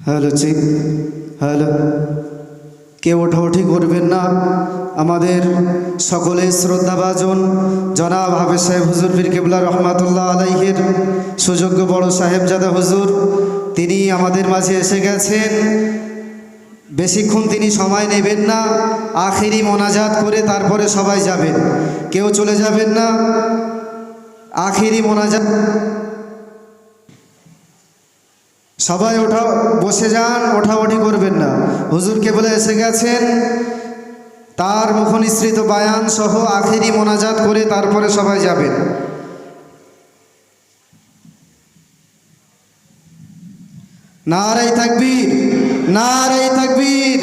হ্যালো চিক, হ্যালো। কেউ ওঠাউঠি করবেন না। আমাদের সকলে শ্রদ্ধাভাজন জনাব হাফেজ সাহেব হুজুর পীর কেবলা রহমাতুল্লাহ আলাইহির সুযোগ্য বড় সাহেবজাদা হুজুর, তিনি আমাদের মাঝে এসে গেছেন। বেশিক্ষণ তিনি সময় নেবেন না, আখেরি মোনাজাত করে তারপরে সবাই যাবেন, কেউ চলে যাবেন না। আখেরি মোনাজাত, সবাই বসে যান, ওঠাওঠি করবেন না। হুজুর কেবলা এসে গেছেন, তার মুখনিসৃত বায়ান সহ আখেরি মোনাজাত করে তারপরে সবাই যাবেন। নারায়ে তাকবীর, নারায়ে তাকবীর।